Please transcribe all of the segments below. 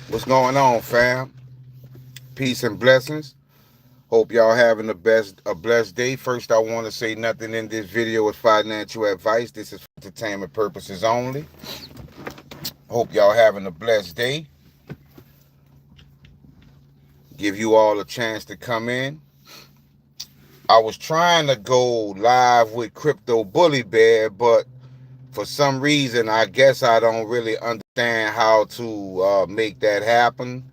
What's going on, fam? Peace and blessings. Hope y'all having a blessed day. First, I want to say nothing in this video is financial advice. This is for entertainment purposes only. Hope y'all having a blessed day. Give you all a chance to come in. I was trying to go live with Crypto Bully Bear, but for some reason, I guess I don't really understand how to make that happen.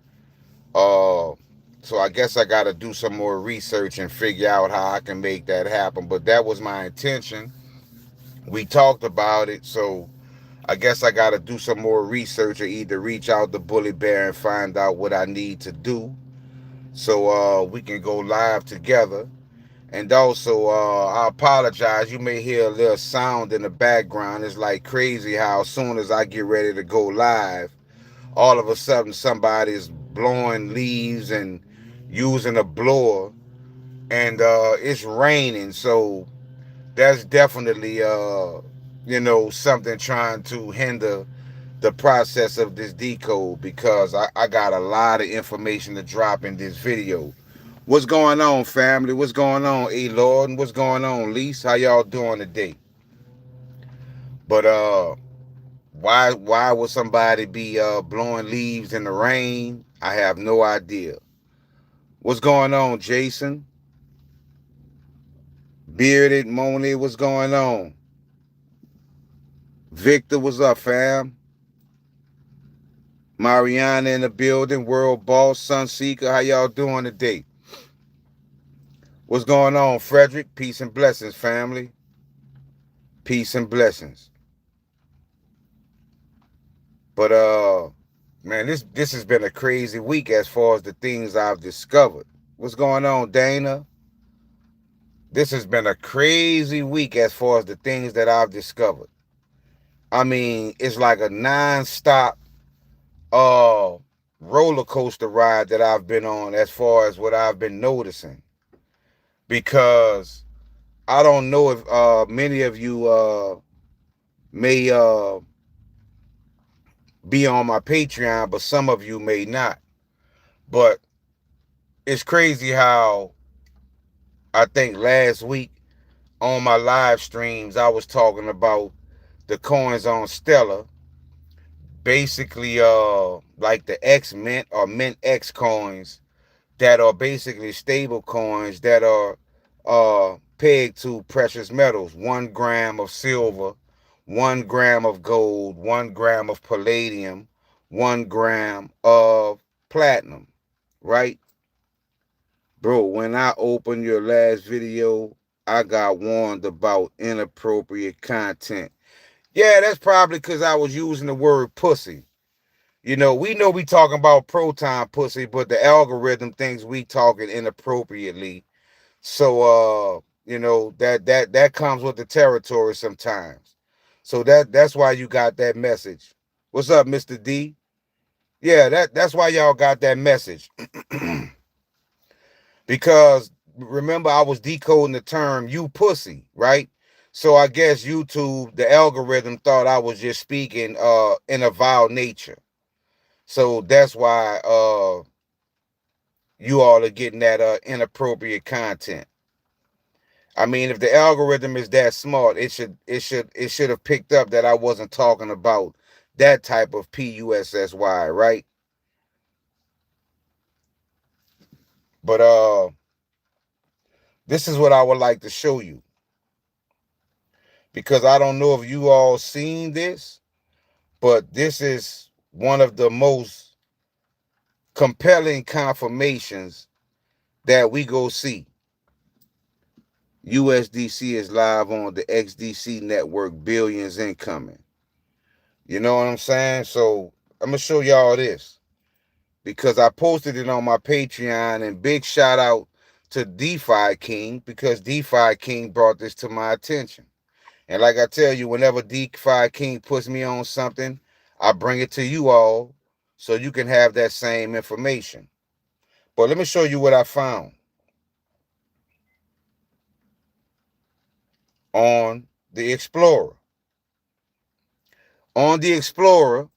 Uh, so I guess I got to do some more research and figure out how I can make that happen. But that was my intention. We talked about it, so I guess I got to do some more research or either reach out to Bully Bear and find out what I need to do so we can go live together. And also, I apologize. You may hear a little sound in the background. It's like crazy how as soon as I get ready to go live, all of a sudden somebody's blowing leaves and using a blower, and it's raining. So that's definitely something trying to hinder the process of this decode because I got a lot of information to drop in this video. What's going on, family? What's going on, A Lord? And what's going on, Lise? How y'all doing today? But why would somebody be blowing leaves in the rain? I have no idea. What's going on, Jason? Bearded Moni, what's going on? Victor, what's up, fam? Mariana in the building, World Boss, Sunseeker, how y'all doing today? What's going on, Frederick? Peace and blessings, family. Peace and blessings. But man, this has been a crazy week as far as the things I've discovered. What's going on, Dana? This has been a crazy week as far as the things that I've discovered. I mean, it's like a non-stop uh roller coaster ride that I've been on as far as what I've been noticing. Because I don't know if many of you may be on my Patreon, but some of you may not. But it's crazy how I think last week on my live streams I was talking about the coins on Stellar, basically like the X Mint or Mint X coins that are basically stable coins that are pegged to precious metals. 1 gram of silver, 1 gram of gold, 1 gram of palladium, 1 gram of platinum, right? Bro, when I opened your last video, I got warned about inappropriate content. Yeah, that's probably because I was using the word pussy. We know we talking about proton pussy, but the algorithm thinks we talking inappropriately. So that comes with the territory sometimes. So that's why you got that message. What's up, Mr. D? Yeah, that's why y'all got that message. Because remember I was decoding the term you pussy, right? So I guess YouTube, the algorithm thought I was just speaking in a vile nature. So that's why you all are getting that inappropriate content. I mean, if the algorithm is that smart, it should have picked up that I wasn't talking about that type of PUSSY, right? But this is what I would like to show you because I don't know if you all seen this, but this is one of the most compelling confirmations that we go see. USDC is live on the XDC network, billions incoming. You know what I'm saying? So I'm gonna show y'all this because I posted it on my Patreon, and big shout out to DeFi King because DeFi King brought this to my attention. And like I tell you, whenever DeFi King puts me on something, I bring it to you all so you can have that same information. But let me show you what I found on the Explorer. On the Explorer,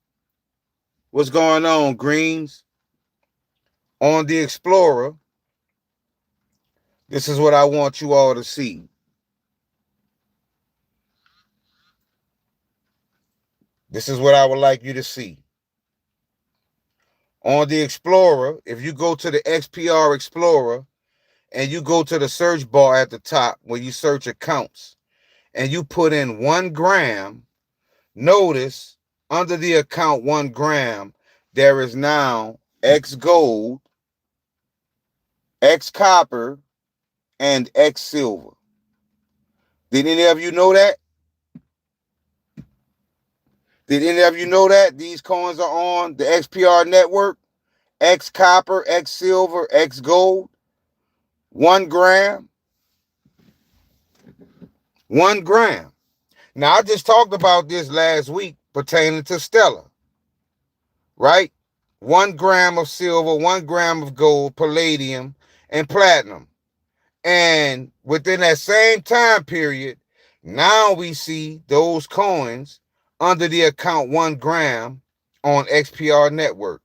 What's going on, Greens? On the Explorer, this is what I want you all to see. This is what I would like you to see. On the Explorer, if you go to the XPR Explorer and you go to the search bar at the top where you search accounts and you put in 1 gram, notice under the account 1 gram, there is now X gold, X copper, and X silver. Did any of you know that? Did any of you know that these coins are on the XPR network? X copper, X silver, X gold, 1 gram, 1 gram. Now, I just talked about this last week pertaining to Stellar, right? 1 gram of silver, 1 gram of gold, palladium, and platinum. And within that same time period, now we see those coins under the account 1 gram on XPR network.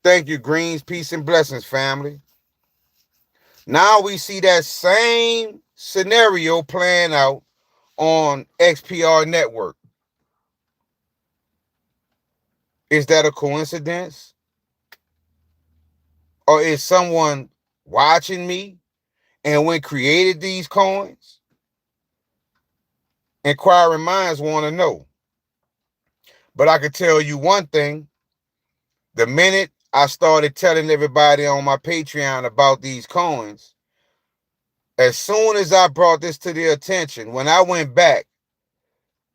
Thank you, Greens, peace, and blessings, family. Now we see that same scenario playing out on XPR network. Is that a coincidence? Or is someone watching me and when created these coins? Inquiring minds want to know. But I can tell you one thing. The minute I started telling everybody on my Patreon about these coins, as soon as I brought this to their attention, when I went back,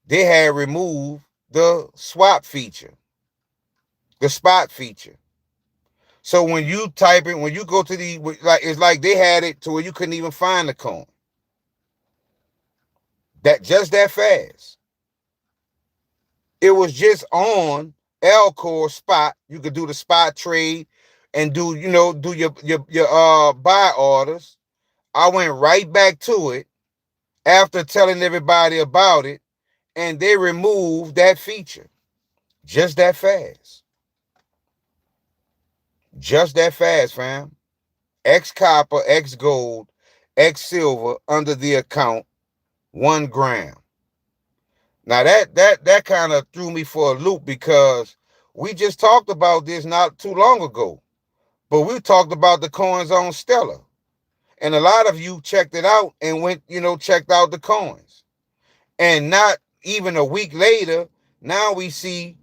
they had removed the swap feature, the spot feature. So when you type it, when you go to the, like, it's like they had it to where you couldn't even find the coin. Just that fast. It was just on Alcor spot. You could do the spot trade and do your buy orders. I went right back to it after telling everybody about it, and they removed that feature. Just that fast. Just that fast, fam. X copper, X gold, X silver under the account 1 gram. Now that kind of threw me for a loop because we just talked about this not too long ago, but we talked about the coins on Stellar, and a lot of you checked it out and went, checked out the coins, and not even a week later, now we see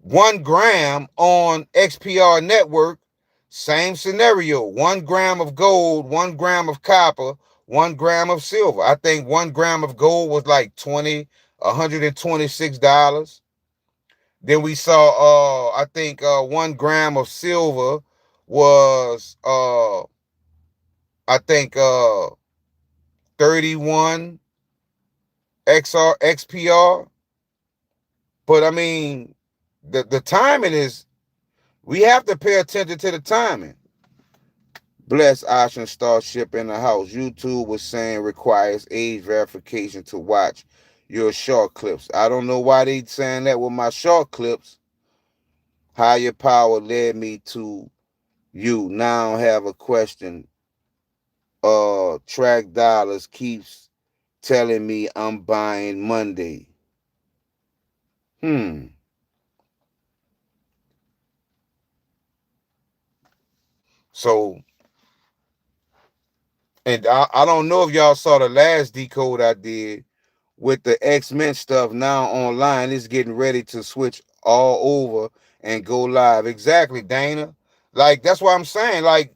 1 gram on XPR network. Same scenario, 1 gram of gold, 1 gram of copper, 1 gram of silver. I think 1 gram of gold was like $126. Then we saw I think 1 gram of silver was I think 31 XPR. But I mean, the timing is, we have to pay attention to the timing. Bless Ocean Starship in the house. YouTube was saying requires age verification to watch your short clips. I don't know why they saying that with my short clips. Higher power led me to you. Now I have a question. Track Dollars keeps telling me I'm buying Monday. So, and I don't know if y'all saw the last decode I did with the X-Men stuff. Now online, it's getting ready to switch all over and go live. Exactly, Dana. Like, that's what I'm saying. Like,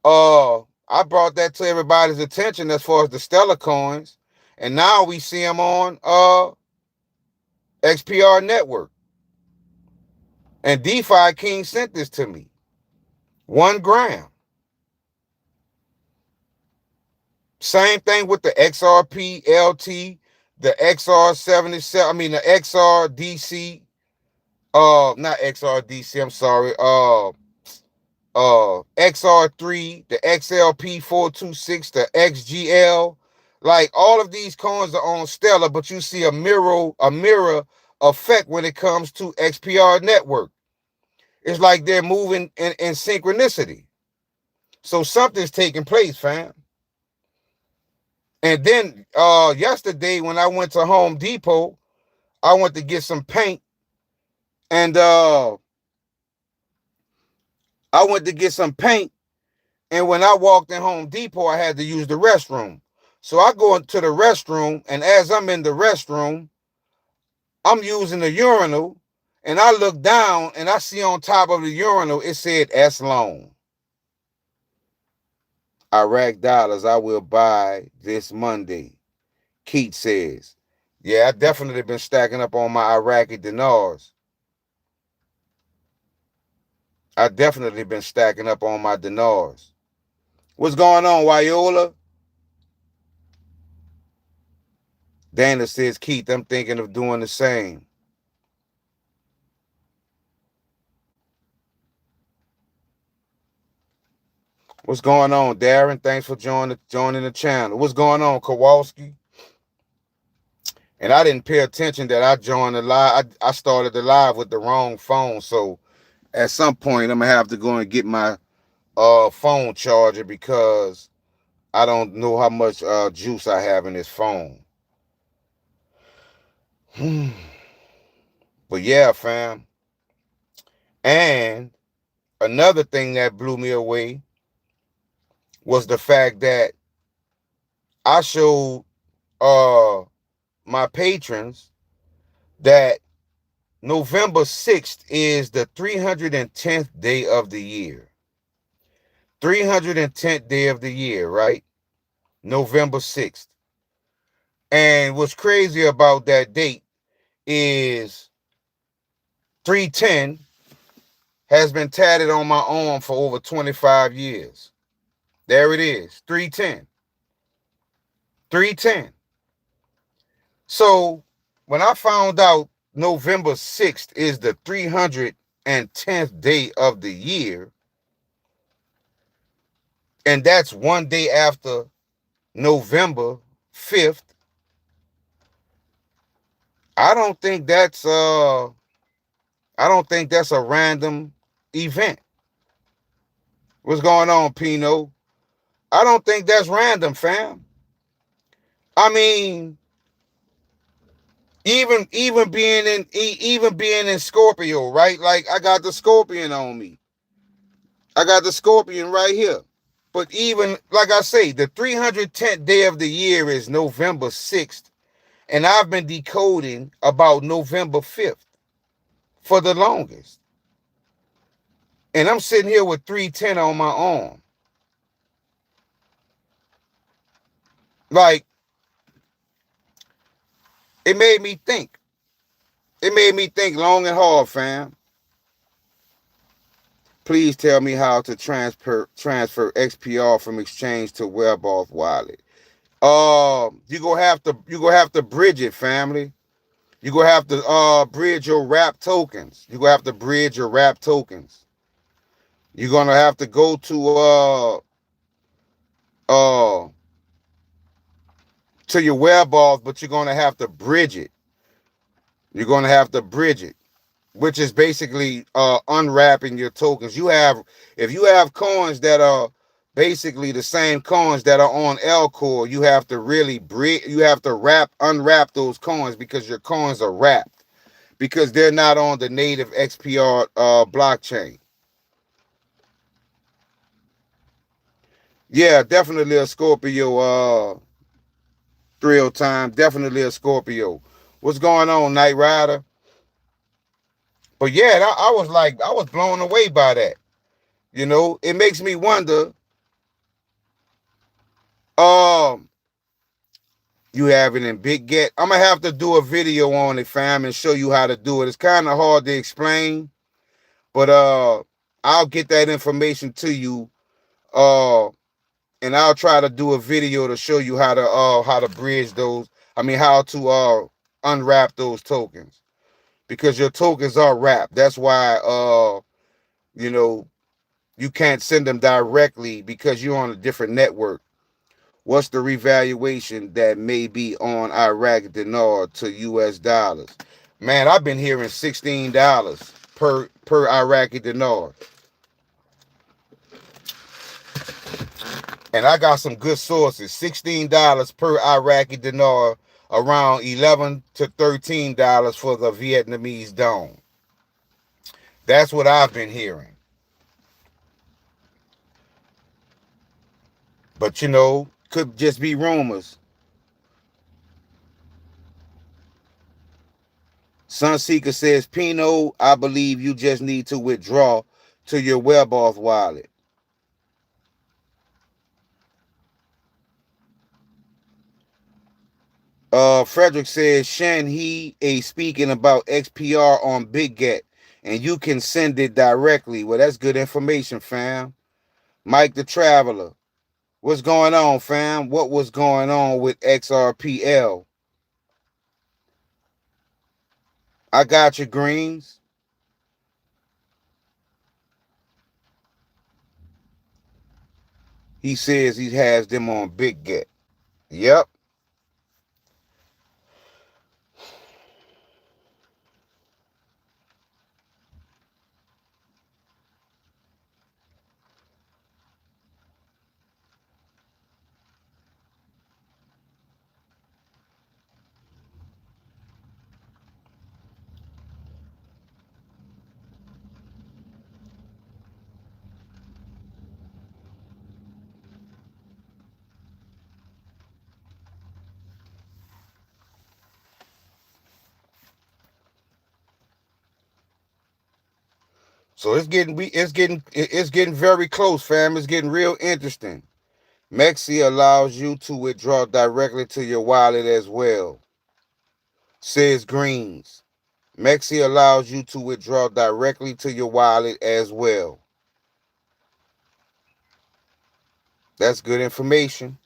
I brought that to everybody's attention as far as the Stellar coins, and now we see them on XPR network. And DeFi King sent this to me. 1 gram. Same thing with the XRP LT, the XR77. I mean the XRDC. Not XRDC. I'm sorry. XR3, the XLP426, the XGL. Like, all of these coins are on Stellar, but you see a mirror effect when it comes to XPR network. It's like they're moving in synchronicity. So something's taking place, fam. And then yesterday when I went to Home Depot, I went to get some paint, and and when I walked in Home Depot, I had to use the restroom. So I go into the restroom, and as I'm in the restroom, I'm using the urinal, and I look down, and I see on top of the urinal, it said S Loan. Iraq dollars I will buy this Monday. Keith says. Yeah, I definitely been stacking up on my Iraqi dinars. I definitely been stacking up on my dinars. What's going on, Wyola? Dana says, Keith, I'm thinking of doing the same. What's going on, Darren? Thanks for joining the channel. What's going on, Kowalski? And I didn't pay attention that I joined the live. I started the live with the wrong phone. So at some point, I'm going to have to go and get my phone charger because I don't know how much juice I have in this phone. But yeah, fam. And another thing that blew me away was the fact that I showed my patrons that November 6th is the 310th day of the year. 310th day of the year, right? November 6th. And what's crazy about that date is 310 has been tatted on my arm for over 25 years. There it is, 310. 310. So when I found out November 6th is the 310th day of the year, and that's one day after November 5th, I don't think that's a random event. What's going on, Pino? I don't think that's random, fam. I mean, even being in Scorpio, right? Like I got the Scorpion on me. I got the Scorpion right here. But even like I say, the 310th day of the year is November 6th, and I've been decoding about November 5th for the longest. And I'm sitting here with 310 on my arm. Like, it made me think. It made me think long and hard, fam. Please tell me how to transfer XPR from exchange to WebAuth wallet. You gonna have to bridge it, family. You gonna have to bridge your wrap tokens. You gonna have to bridge your wrap tokens. You're gonna have to go to your WebAuth, but you're gonna have to bridge it. You're gonna have to bridge it, which is basically unwrapping your tokens. If you have coins that are basically the same coins that are on Elcor, you have to really unwrap those coins because your coins are wrapped because they're not on the native XPR blockchain. Yeah, definitely a Scorpio thrill time. Definitely a Scorpio. What's going on, Knight Rider? But yeah, I was blown away by that. You know, it makes me wonder. You have it in Big Get. I'm gonna have to do a video on it, fam, and show you how to do it. It's kind of hard to explain, but I'll get that information to you. And I'll try to do a video to show you how to bridge those. I mean, how to unwrap those tokens because your tokens are wrapped. That's why you know, you can't send them directly because you're on a different network. What's the revaluation that may be on Iraq dinar to US dollars? Man, I've been hearing $16 per per Iraqi dinar. And I got some good sources. $16 per Iraqi dinar, around $11 to $13 for the Vietnamese dong. That's what I've been hearing. But could just be rumors. Sunseeker says, Pino, I believe you just need to withdraw to your WebAuth wallet. Frederick says, Shan he is speaking about XPR on BitGet, and you can send it directly. Well, that's good information, fam. Mike the Traveler, what's going on, fam? What was going on with XRPL? I got your greens. He says he has them on BitGet. Yep. So it's getting very close, fam. It's getting real interesting. Mexi allows you to withdraw directly to your wallet as well. Says Greens. Mexi allows you to withdraw directly to your wallet as well. That's good information.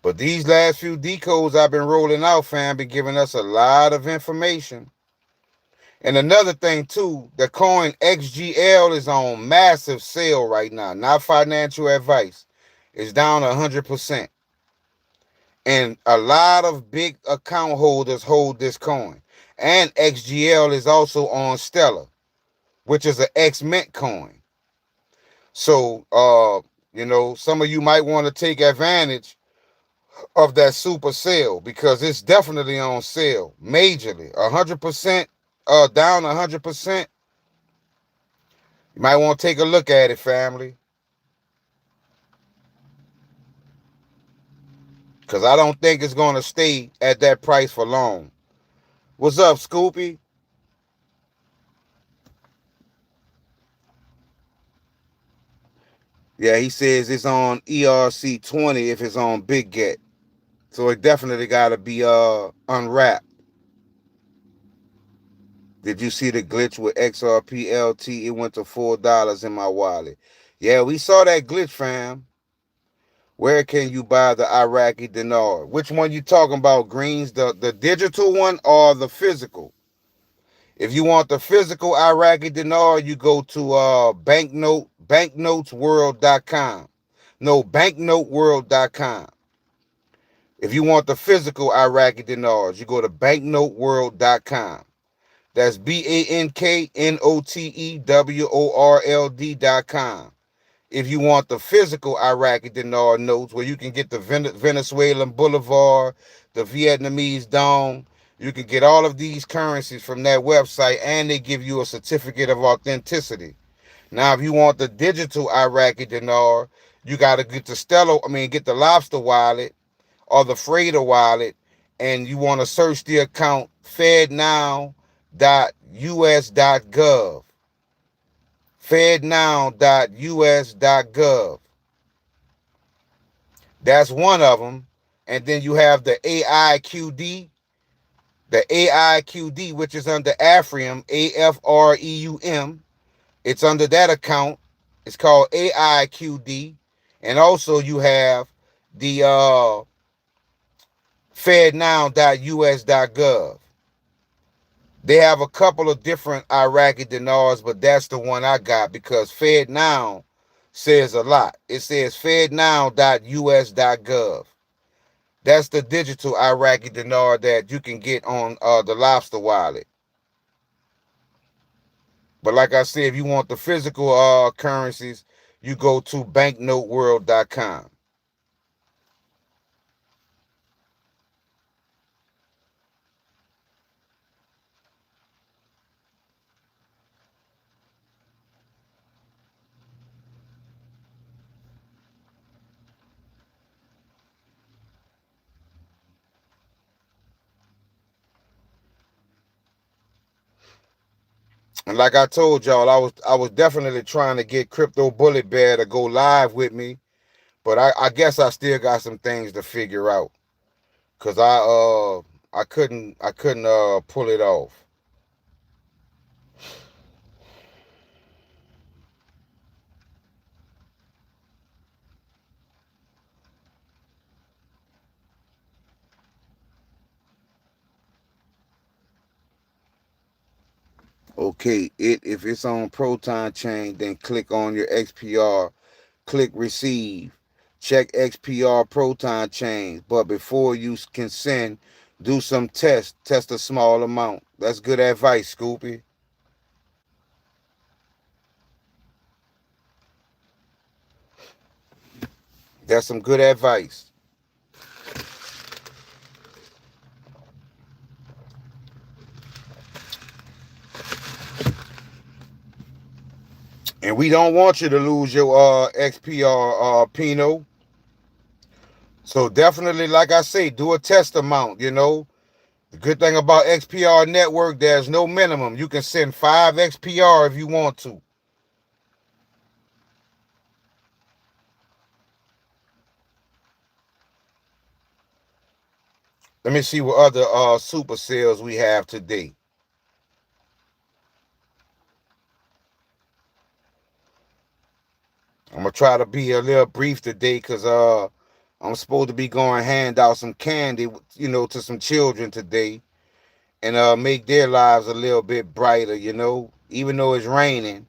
But these last few decodes I've been rolling out, fam, been giving us a lot of information. And another thing too, the coin XGL is on massive sale right now. Not financial advice. It's down 100%. And a lot of big account holders hold this coin. And XGL is also on Stellar, which is an X-Mint coin. So, some of you might want to take advantage of that super sale because it's definitely on sale, majorly, 100%, down 100%. You might want to take a look at it, family, because I don't think it's going to stay at that price for long. What's up, Scoopy? Yeah, he says it's on ERC20 if it's on BitGet. So it definitely got to be unwrapped. Did you see the glitch with XRPLT? It went to $4 in my wallet. Yeah, we saw that glitch, fam. Where can you buy the Iraqi dinar? Which one you talking about, Greens? The digital one or the physical? If you want the physical Iraqi dinar, you go to banknotesworld.com. No, banknoteworld.com. If you want the physical Iraqi dinars, you go to banknoteworld.com. That's banknoteworld.com. If you want the physical Iraqi dinar notes, where you can get the Venezuelan Bolivar, the Vietnamese dong, you can get all of these currencies from that website, and they give you a certificate of authenticity. Now, if you want the digital Iraqi dinar, you got to get the Lobster wallet or the Freighter wallet, and you want to search the account fednow.us.gov. fednow.us.gov. That's one of them. And then you have the AIQD, which is under Afrium, AFREUM. It's under that account. It's called AIQD. And also you have the fednow.us.gov. They have a couple of different Iraqi dinars, but that's the one I got because FedNow says a lot. It says fednow.us.gov. That's the digital Iraqi dinar that you can get on the Lobster wallet. But like I said, if you want the physical currencies, you go to banknoteworld.com. And like I told y'all, I was definitely trying to get Crypto Bullet Bear to go live with me, but I guess I still got some things to figure out. Cause I couldn't pull it off. Okay, if it's on Proton Chain, then click on your XPR, click receive, check XPR Proton Chains. But before you can send, do some tests. Test a small amount. That's good advice, Scoopy. That's some good advice. And we don't want you to lose your XPR Pino. So definitely, like I say, do a test amount. The good thing about XPR Network, there's no minimum. You can send 5 XPR if you want to. Let me see what other super sales we have today. I'm gonna try to be a little brief today because I'm supposed to be going hand out some candy, to some children today, and make their lives a little bit brighter. Even though it's raining,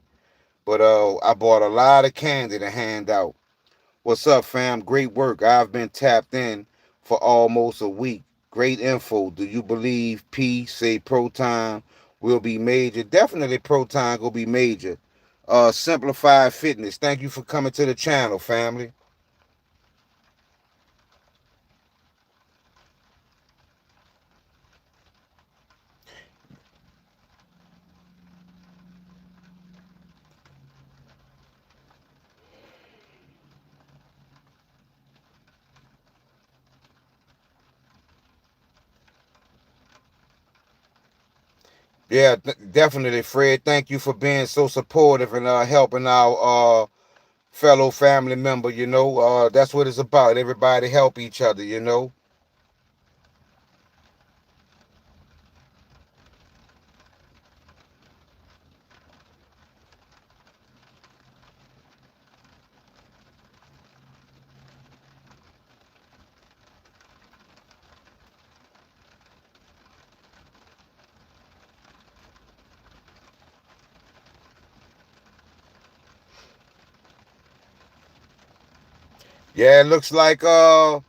but I bought a lot of candy to hand out. What's up, fam? Great work. I've been tapped in for almost a week. Great info. Do you believe P say Proton will be major? Definitely Proton will be major. Simplified Fitness. Thank you for coming to the channel, family. Yeah, definitely, Fred. Thank you for being so supportive and helping our fellow family member. That's what it's about. Everybody help each other. Yeah, it looks like XGL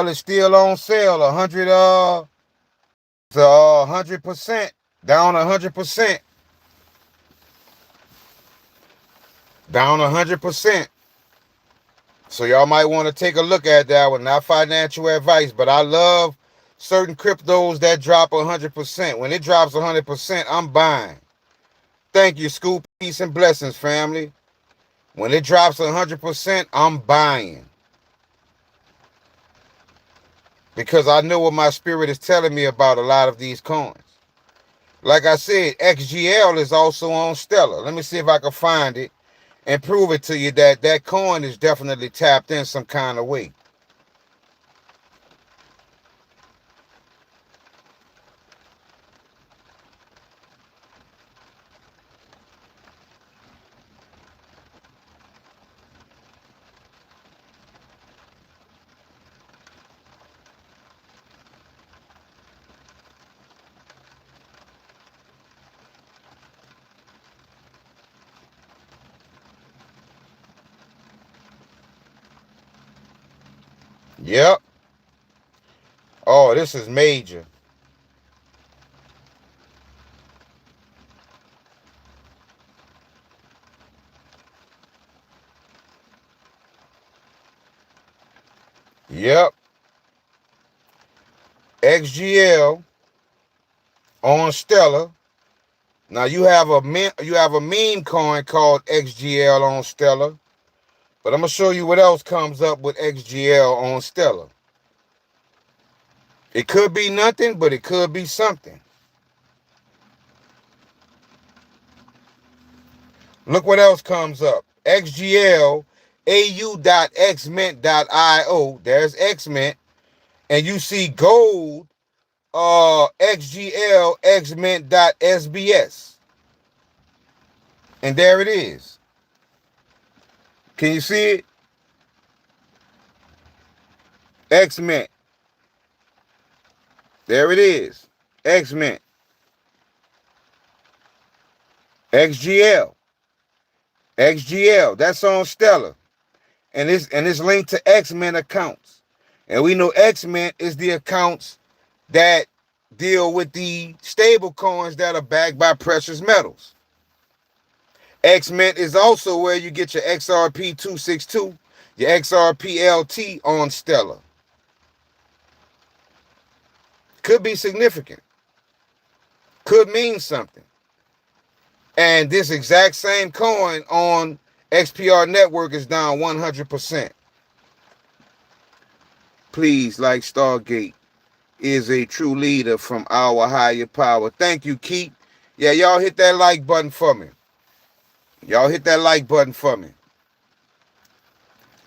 is still on sale. 100%, down 100%, down 100%. So y'all might want to take a look at that one. Not financial advice, but I love certain cryptos that drop 100%. When it drops 100%, I'm buying. Thank you, Scoop. Peace and blessings, family. When it drops 100%, I'm buying. Because I know what my spirit is telling me about a lot of these coins. Like I said, XGL is also on Stellar. Let me see if I can find it and prove it to you that that coin is definitely tapped in some kind of way. Yep. Oh, this is major. Yep. XGL on Stellar. Now you have a meme coin called XGL on Stellar, but I'm gonna show you what else comes up with XGL on Stellar. It could be nothing, but it could be something. Look what else comes up. XGL au.xmint.io. There's Xmint, and you see gold XGL xmint.sbs. And there it is. Can you see it? Xmint. There it is. Xmint. XGL. XGL. That's on Stellar. And it's linked to Xmint accounts. And we know Xmint is the accounts that deal with the stable coins that are backed by precious metals. Xmint is also where you get your XRP 262, your XRP LT on Stellar. Could be significant. Could mean something. And this exact same coin on XPR Network is down 100%. Please, like Stargate is a true leader from our higher power. Thank you, Keith. Yeah, y'all hit that like button for me. Y'all hit that like button for me.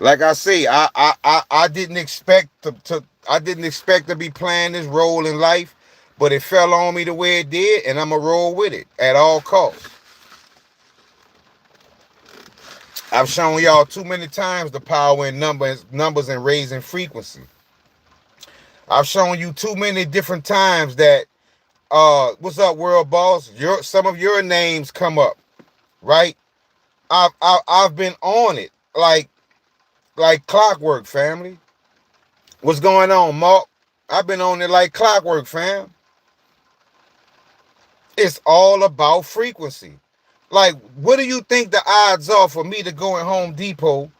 Like I say, I didn't expect to be playing this role in life, but it fell on me the way it did, and I'ma roll with it at all costs. I've shown y'all too many times the power in numbers and raising frequency. I've shown you too many different times that what's up, world boss? Some of your names come up, right? I've been on it like clockwork, family. What's going on, Mark? I've been on it like clockwork, fam. It's all about frequency. Like, what do you think the odds are for me to go in Home Depot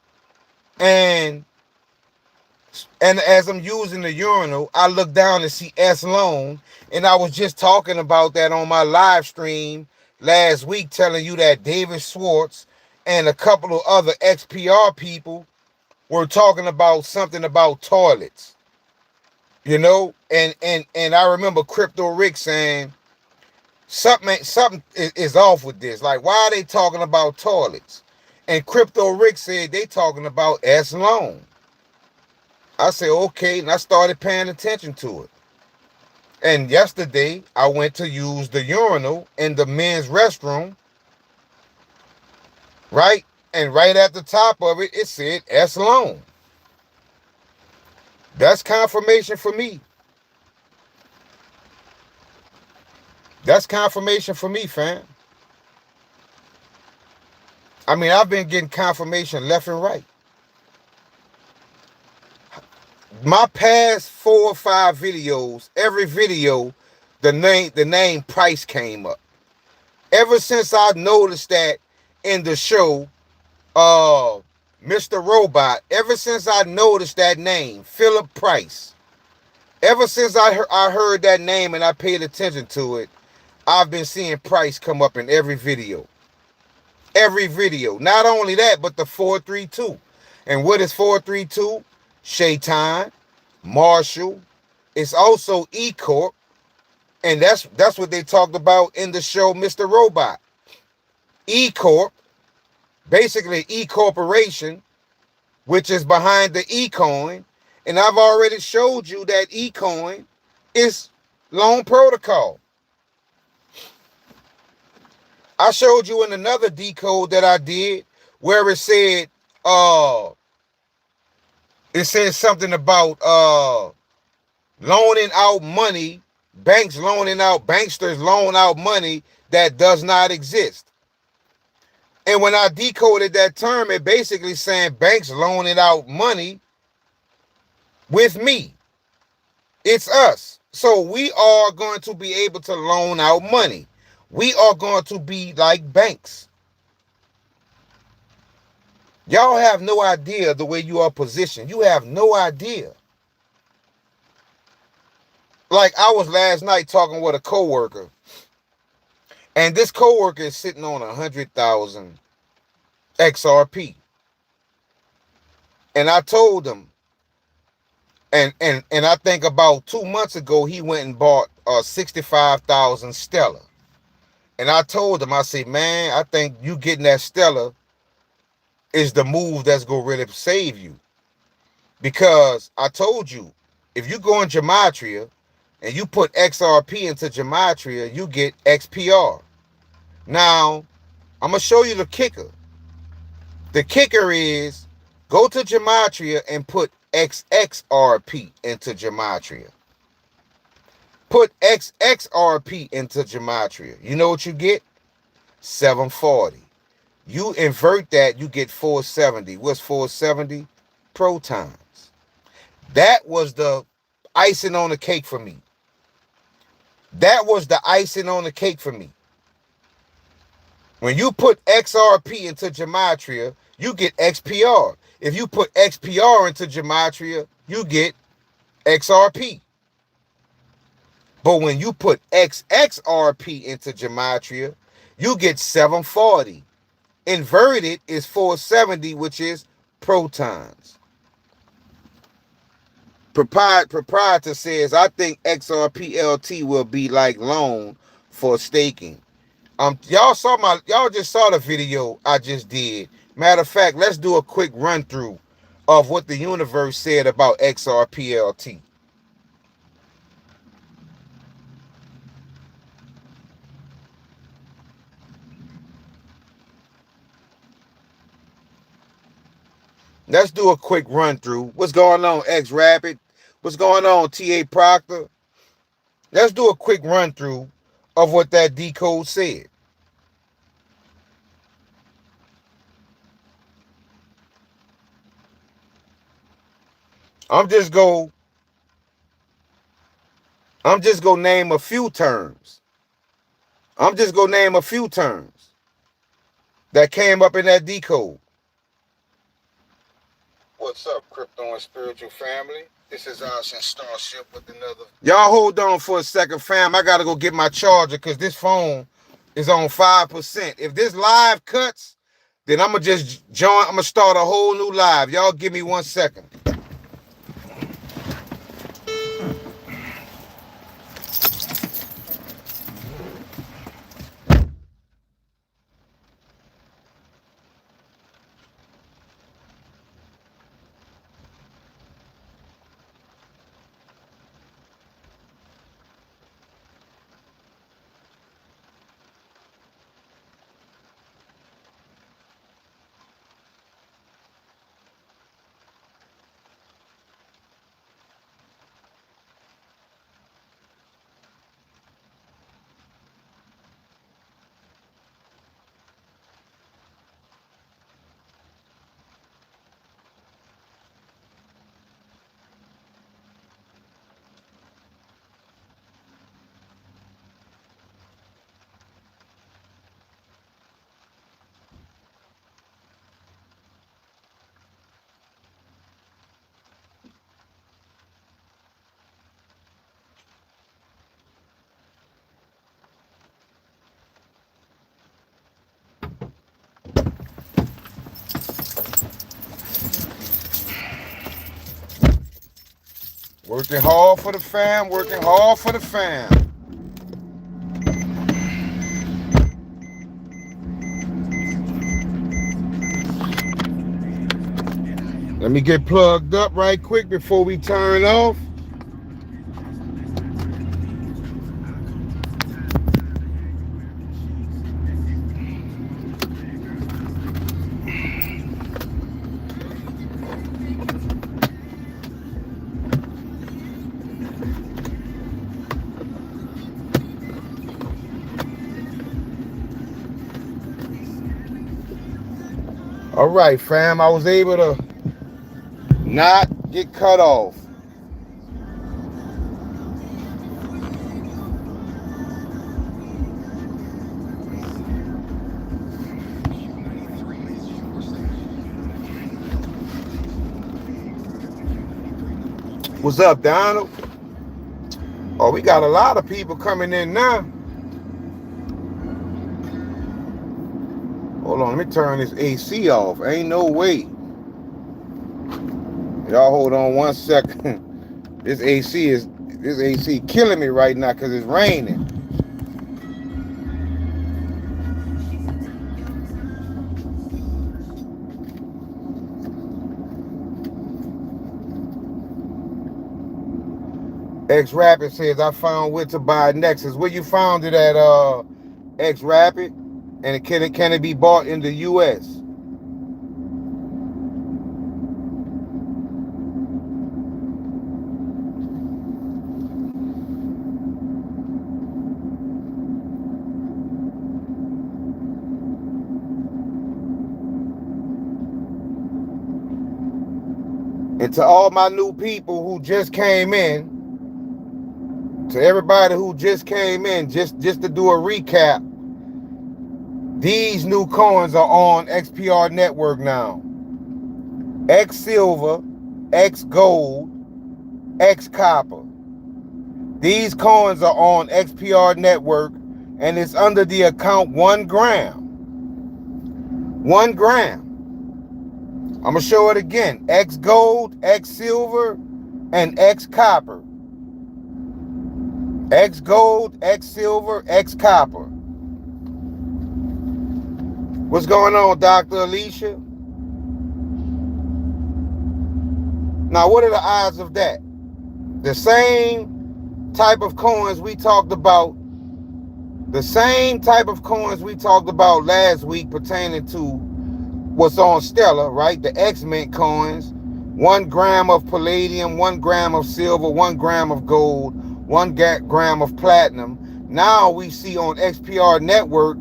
and as I'm using the urinal, I look down and see S Loan, and I was just talking about that on my live stream last week, telling you that David Schwartz and a couple of other XPR people were talking about something about toilets, you know, and I remember Crypto Rick saying something is off with this. Like, why are they talking about toilets? And Crypto Rick said they talking about S Loan. I said, okay, and I started paying attention to it. And yesterday, I went to use the urinal in the men's restroom, right? And right at the top of it, it said S Loan. That's confirmation for me. That's confirmation for me, fam. I mean, I've been getting confirmation left and right. My past 4 or 5 videos, every video, the name Price came up. Ever since I noticed that in the show, Mr. Robot, ever since I noticed that name, Philip Price, ever since I heard that name and I paid attention to it, I've been seeing Price come up in every video. Every video. Not only that, but the 432. And what is 432? Shaitan, Marshall. It's also E Corp. And that's what they talked about in the show Mr. Robot. E Corp, basically E Corporation, which is behind the eCoin. And I've already showed you that eCoin is Loan Protocol. I showed you in another decode that I did where it said something about loaning out money, banksters loan out money that does not exist. And when I decoded that term, it basically saying banks loaning out money with me. It's us. So we are going to be able to loan out money. We are going to be like banks. Y'all have no idea the way you are positioned. You have no idea. Like I was last night talking with a coworker, and this coworker is sitting on 100,000 XRP. And I told him, and I think about 2 months ago, he went and bought 65,000 Stellar. And I told him, I said, man, I think you getting that Stellar is the move that's going to really save you. Because I told you, if you go in Gematria and you put XRP into Gematria, you get XPR. Now, I'm going to show you the kicker. The kicker is go to Gematria and put XXRP into Gematria. Put XXRP into Gematria. You know what you get? 740. You invert that, you get 470. What's 470? Protons. That was the icing on the cake for me. That was the icing on the cake for me. When you put XRP into Gematria, you get XPR. If you put XPR into Gematria, you get XRP. But when you put XXRP into Gematria, you get 740. Inverted is 470, which is protons. Proprietor says, I think XRPLT will be like loan for staking. Y'all just saw the video I just did. Matter of fact, let's do a quick run through of what the universe said about XRPLT. Let's do a quick run through. What's going on, X Rapid? What's going on, TA Proctor? Let's do a quick run through of what that decode said. I'm just gonna name a few terms. I'm just gonna name a few terms that came up in that decode. What's up, crypto and spiritual family? This is us in Starship with another. Y'all hold on for a second, fam. I gotta go get my charger because this phone is on 5%. If this live cuts, then I'm gonna just join. I'm gonna start a whole new live. Y'all give me 1 second. Working hard for the fam, working hard for the fam. Let me get plugged up right quick before we turn off. All right, fam, I was able to not get cut off. What's up, Donald? Oh, we got a lot of people coming in now. Hold on, let me turn this AC off. Ain't no way. Y'all hold on 1 second. This AC killing me right now because it's raining. X Rapid says I found where to buy Nexus. Where you found it at X Rapid? And can it be bought in the US? And to all my new people who just came in, to everybody who just came in, just to do a recap, these new coins are on XPR Network now. X Silver, X Gold, X Copper. These coins are on XPR Network, and it's under the account 1 gram. 1 gram. I'm going to show it again. X Gold, X Silver, and X Copper. X Gold, X Silver, X Copper. What's going on, Dr. Alicia? Now, what are the odds of that? The same type of coins we talked about, last week pertaining to what's on Stellar, right? The X-Mint coins, 1 gram of palladium, 1 gram of silver, 1 gram of gold, 1 gram of platinum. Now we see on XPR Network,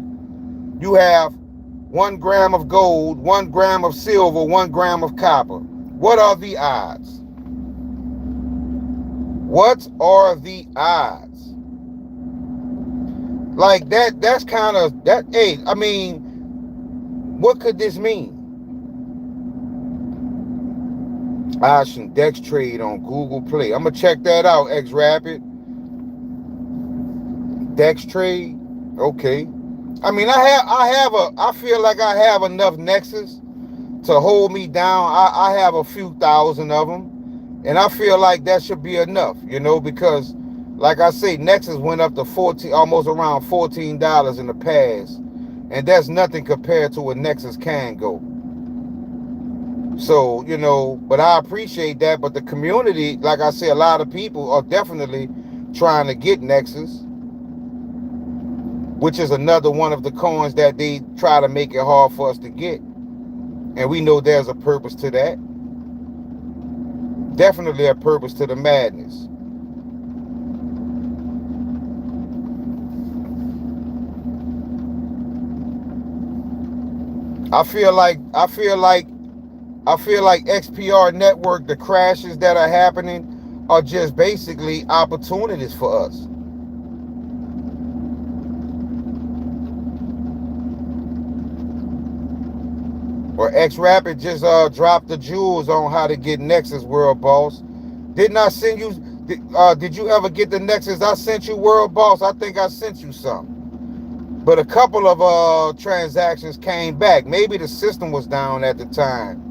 you have 1 gram of gold, 1 gram of silver, 1 gram of copper. What are the odds? What are the odds? Like that's kind of, that, hey, I mean, what could this mean? Option Dex Trade on Google Play. I'm going to check that out, X Rapid. Dex Trade. Okay. I mean, I feel like I have enough Nexus to hold me down. I have a few thousand of them, and I feel like that should be enough, because like I say, Nexus went up to almost around $14 in the past, and that's nothing compared to what Nexus can go. So, but I appreciate that. But the community, like I say, a lot of people are definitely trying to get Nexus, which is another one of the coins that they try to make it hard for us to get. And we know there's a purpose to that. Definitely a purpose to the madness. I feel like XPR Network, the crashes that are happening are just basically opportunities for us. Or X Rapid just dropped the jewels on how to get Nexus, World Boss. Didn't I send you? Did you ever get the Nexus I sent you, World Boss? I think I sent you some. But a couple of transactions came back. Maybe the system was down at the time.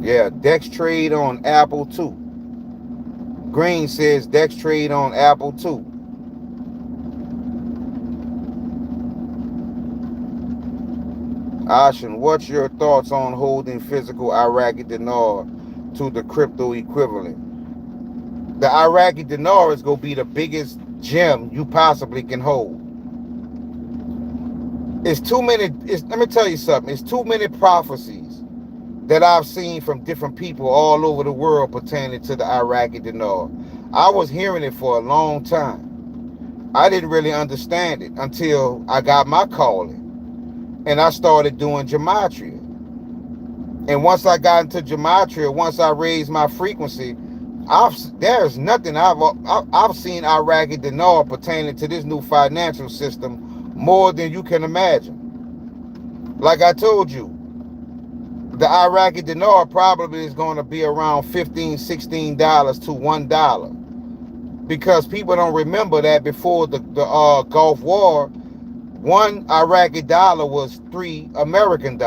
Yeah, Dex Trade on Apple too. Green says Dex Trade on Apple too. Ashen, what's your thoughts on holding physical Iraqi dinar to the crypto equivalent? The Iraqi dinar is going to be the biggest gem you possibly can hold. It's too many. Let me tell you something. It's too many prophecies that I've seen from different people all over the world pertaining to the Iraqi dinar. I was hearing it for a long time. I didn't really understand it until I got my calling. And I started doing gematria. And once I got into gematria, once I raised my frequency, there's nothing I've seen Iraqi dinar pertaining to this new financial system more than you can imagine. Like I told you, the Iraqi dinar probably is going to be around $15, $16 to $1. Because people don't remember that before the Gulf War, one Iraqi dollar was $3 American.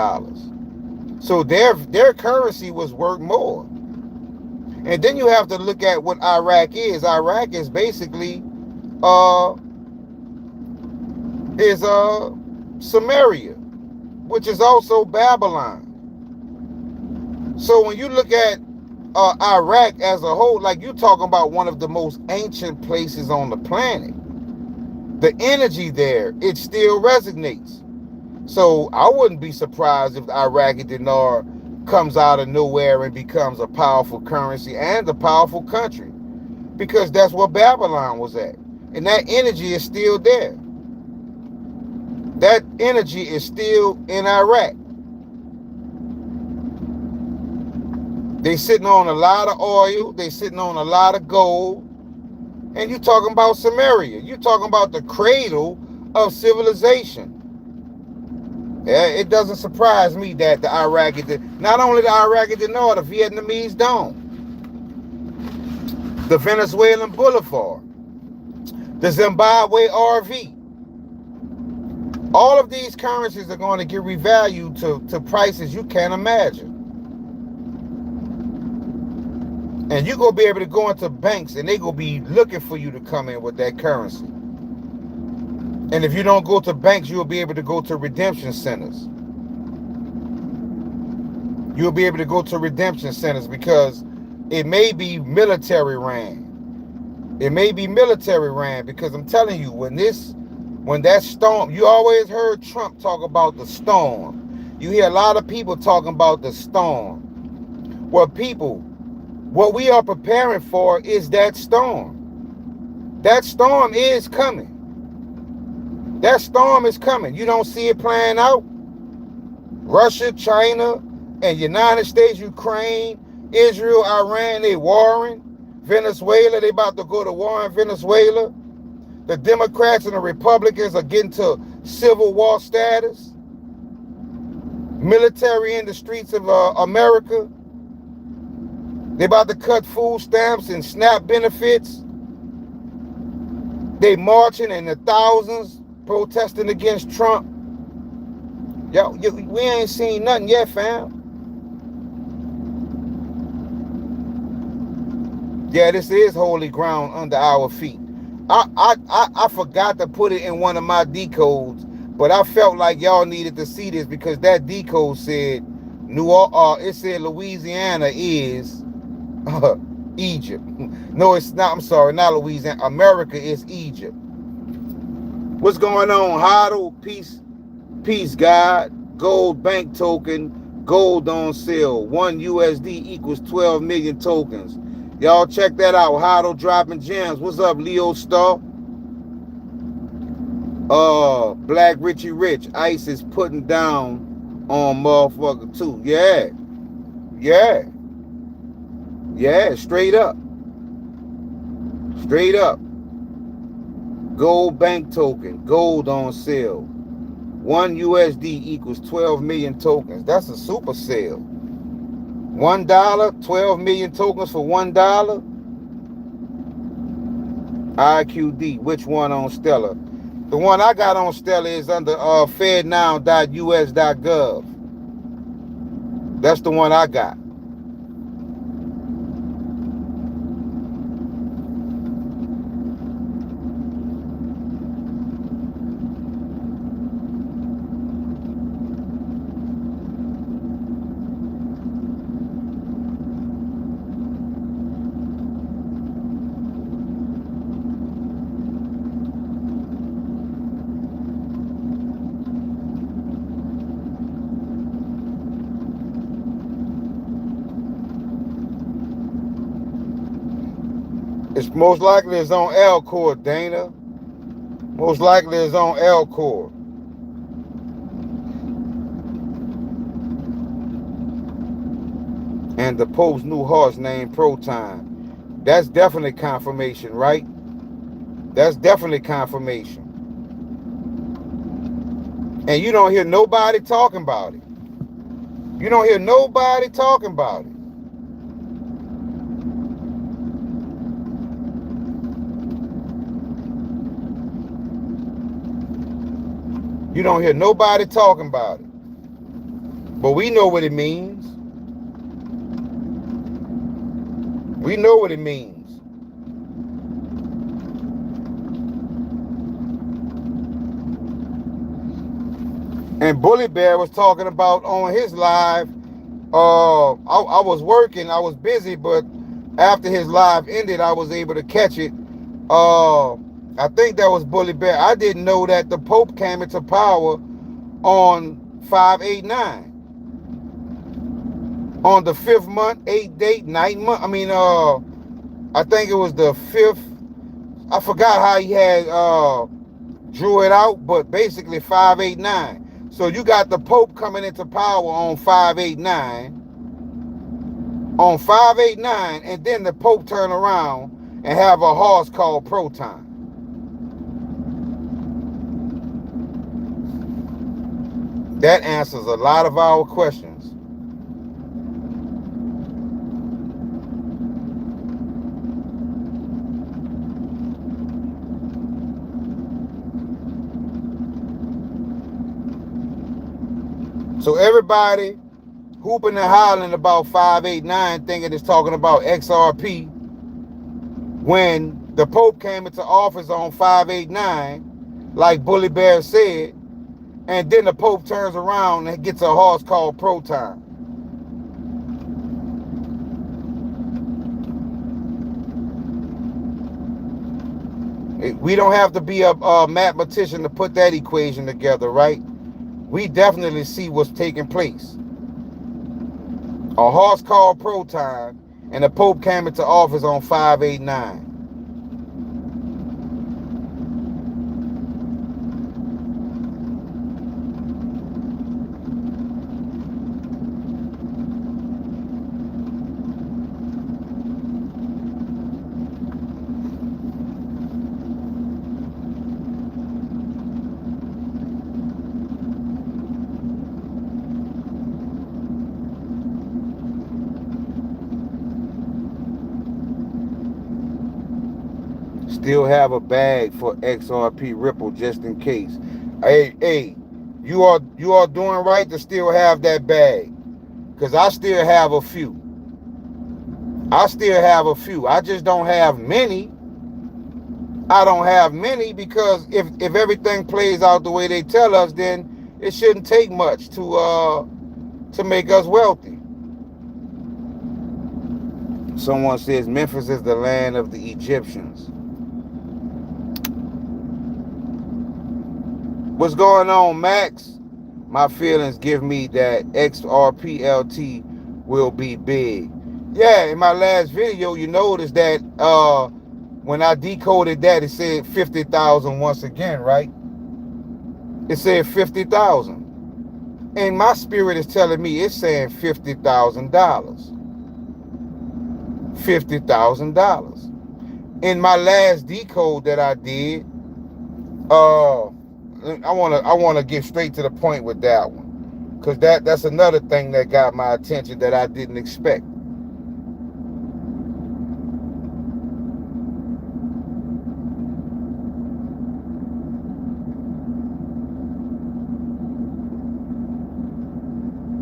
So their currency was worth more. And then you have to look at what Iraq is. Iraq is basically Samaria, which is also Babylon. So when you look at Iraq as a whole, like you're talking about one of the most ancient places on the planet. The energy there, it still resonates. So I wouldn't be surprised if the Iraqi dinar comes out of nowhere and becomes a powerful currency and a powerful country, because that's where Babylon was at. And that energy is still there. That energy is still in Iraq. They sitting on a lot of oil. They sitting on a lot of gold. And you're talking about Samaria. You're talking about the cradle of civilization. It doesn't surprise me that the Iraqi, not only the Iraqi dinar, the Vietnamese dong, the Venezuelan boulevard, the Zimbabwe RV. All of these currencies are going to get revalued to prices you can't imagine. And you're going to be able to go into banks and they're going to be looking for you to come in with that currency. And if you don't go to banks, you'll be able to go to redemption centers. You'll be able to go to redemption centers because it may be military ran. It may be military ran because I'm telling you, when that storm, you always heard Trump talk about the storm. You hear a lot of people talking about the storm. Well, people, what we are preparing for is that storm. That storm is coming. That storm is coming. You don't see it playing out? Russia, China, and United States, Ukraine, Israel, Iran, they warring. Venezuela, they about to go to war in Venezuela. The Democrats and the Republicans are getting to civil war status. Military in the streets of America. They about to cut food stamps and SNAP benefits. They marching in the thousands, protesting against Trump. Yo, we ain't seen nothing yet, fam. Yeah, this is holy ground under our feet. I forgot to put it in one of my decodes, but I felt like y'all needed to see this because that decode said it said Louisiana is Egypt. No, it's not. I'm sorry, not Louisiana. America is Egypt. What's going on, Hodl? Peace, God. Gold bank token, gold on sale. 1 USD equals 12 million tokens. Y'all check that out. Hodl dropping gems. What's up, Leo Star? Black Richie Rich. Ice is putting down on motherfucker too. Yeah, straight up. Gold bank token, gold on sale. 1 USD equals 12 million tokens. That's a super sale. $1, 12 million tokens for $1. IQD, which one on Stellar? The one I got on Stellar is under fednow.us.gov. That's the one I got. It's most likely it's on Alcor, Dana. Most likely it's on Alcor. And the Pope's new horse named Proton. That's definitely confirmation, right? That's definitely confirmation. And you don't hear nobody talking about it. You don't hear nobody talking about it. You don't hear nobody talking about it. But we know what it means. We know what it means. And Bully Bear was talking about on his live. I was working, I was busy, but after his live ended, I was able to catch it. I think that was Bully Bear. I didn't know that the Pope came into power on 589. On the 5th month, 8th date, 9th month. I think it was the 5th. I forgot how he had drew it out, but basically 589. So you got the Pope coming into power on 589. On 589, and then the Pope turn around and have a horse called Proton. That answers a lot of our questions. So everybody hooping and hollering about 589, thinking it's talking about XRP, when the Pope came into office on 589, like Bully Bear said, and then the Pope turns around and gets a horse called Proton. We don't have to be a mathematician to put that equation together, right? We definitely see what's taking place. A horse called Proton, and the Pope came into office on 589. Still have a bag for XRP Ripple just in case. Hey, you are doing right to still have that bag, because I still have a few. I just don't have many. I don't have many because if everything plays out the way they tell us, then it shouldn't take much to make us wealthy. Someone says Memphis is the land of the Egyptians. What's going on, Max? My feelings give me that XRPLT will be big. Yeah, in my last video, you noticed that when I decoded that, it said 50,000 once again, right? It said 50,000. And my spirit is telling me it's saying $50,000. $50,000. In my last decode that I did, I wanna get straight to the point with that one, because that's another thing that got my attention that I didn't expect.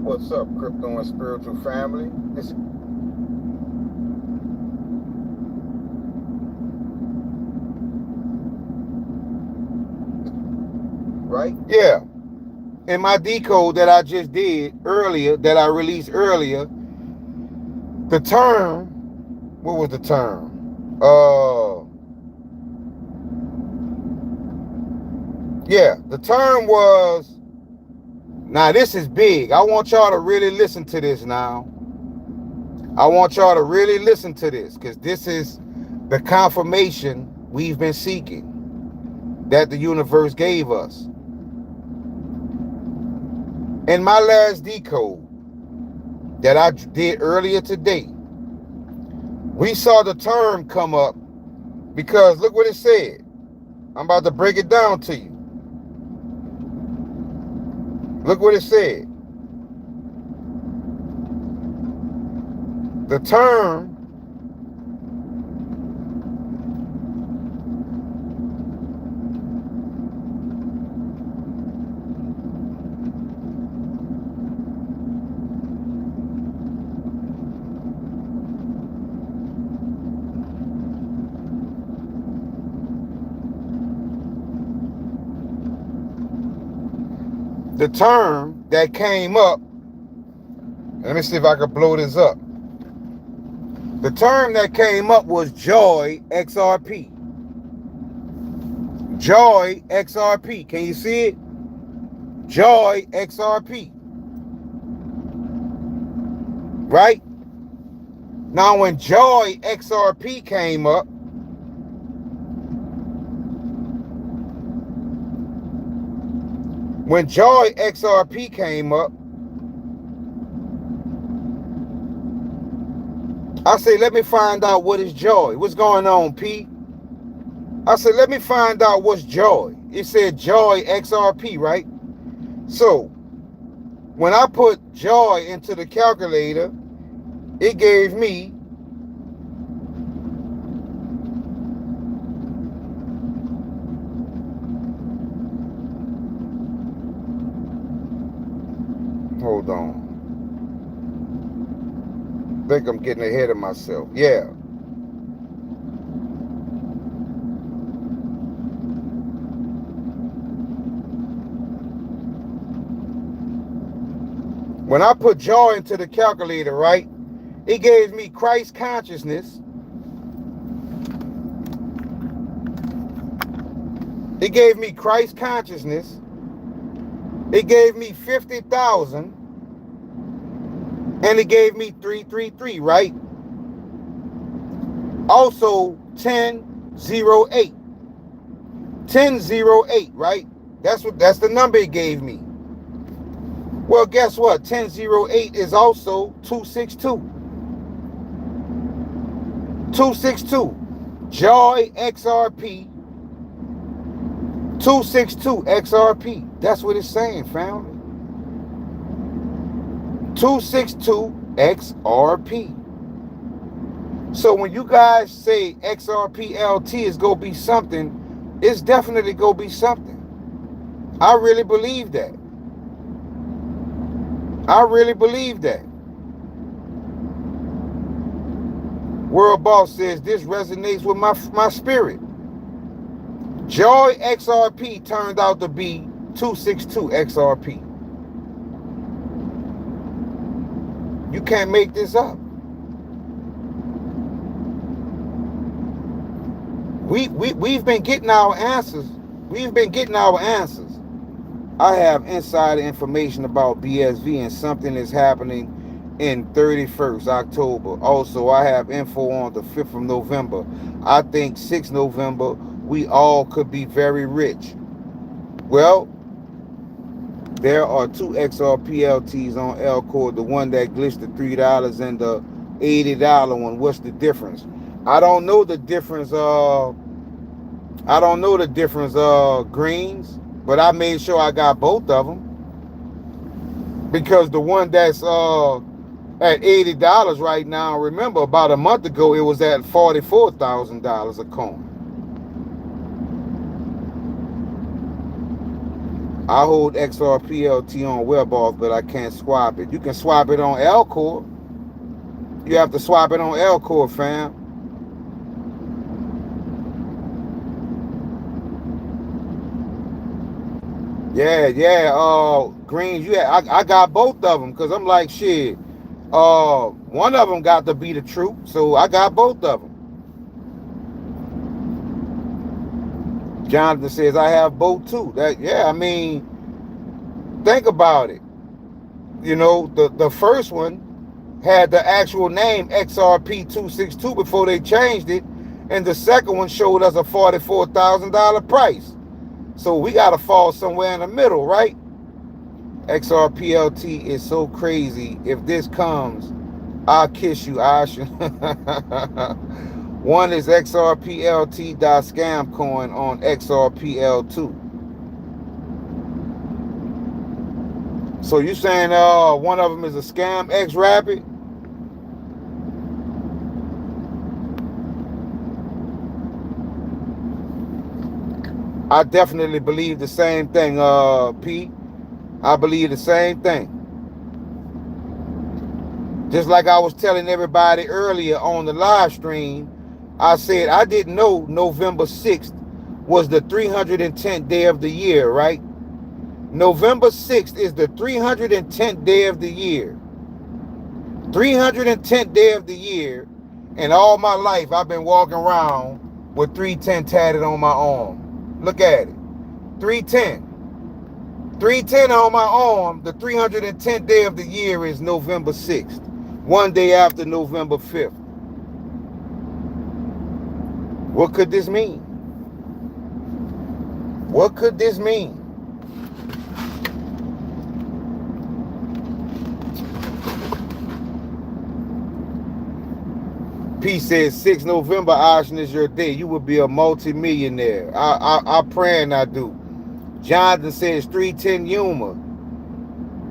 What's up, crypto and spiritual family? Right? Yeah. In my decode that I just did earlier, that I released earlier, the term, what was the term? Yeah, the term was, now this is big. I want y'all to really listen to this now. I want y'all to really listen to this, because this is the confirmation we've been seeking, that the universe gave us. In my last decode that I did earlier today, we saw the term come up because look what it said. I'm about to break it down to you. Look what it said. The term that came up, let me see if I can blow this up. The term that came up was Joy XRP. Joy XRP. Can you see it? Joy XRP. Right? Now, when Joy XRP came up, I say, let me find out what is joy. What's going on, P? I said, let me find out what's joy. It said Joy XRP, right? So, when I put joy into the calculator, it gave me hold on. I think I'm getting ahead of myself. Yeah. When I put joy into the calculator, right, it gave me Christ consciousness. It gave me Christ consciousness. It gave me 50,000. And it gave me 333, right? Also 1008. 1008, right? That's the number it gave me. Well, guess what? 1008 is also 262. 262. Joy XRP. 262 XRP. That's what it's saying, family. 262 XRP. So when you guys say XRPLT is going to be something, it's definitely going to be something. I really believe that. I really believe that. World Boss says this resonates with my spirit. Joy XRP turned out to be 262 XRP. You can't make this up. We've been getting our answers. We've been getting our answers. I have insider information about BSV, and something is happening in 31st October. Also, I have info on the 5th of November. I think 6th November, we all could be very rich. Well, there are two XRPLTs on Elcor, the one that glitched the $3 and the $80 one. What's the difference? I don't know the difference. Greens, but I made sure I got both of them, because the one that's at $80 right now, remember about a month ago it was at $44,000 a coin. I hold XRPLT on WebOff, but I can't swap it. You can swap it on Elcor. You have to swap it on Elcor, fam. Yeah. Greens, I got both of them, because I'm like, shit. One of them got to be the truth, so I got both of them. Jonathan says I have both too. I mean, think about it. You know, the first one had the actual name XRP262 before they changed it, and the second one showed us a $44,000 price. So we got to fall somewhere in the middle, right? XRPLT is so crazy. If this comes, I'll kiss you, Asha. One is XRPLT.scamcoin on XRPL2. So you saying one of them is a scam, X Rapid? I definitely believe the same thing, Pete. I believe the same thing. Just like I was telling everybody earlier on the live stream, I said I didn't know November 6th was the 310th day of the year, right? November 6th is the 310th day of the year. 310th day of the year, and all my life I've been walking around with 310 tatted on my arm. Look at it. 310. 310 on my arm. The 310th day of the year is November 6th. One day after November 5th. What could this mean? What could this mean? P says 6 November, Ocean, is your day. You will be a multi-millionaire. I pray and I do. Jonathan says 310 Yuma.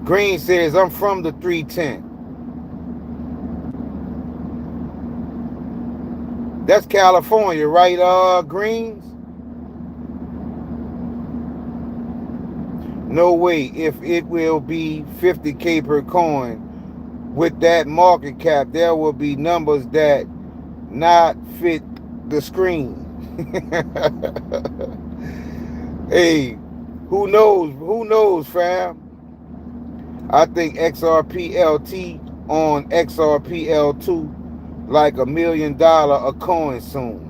Green says I'm from the 310. That's California, right, Greens? No way. If it will be 50K per coin, with that market cap, there will be numbers that not fit the screen. Hey, who knows? Who knows, fam? I think XRPLT on XRPL2 like $1 million a coin soon.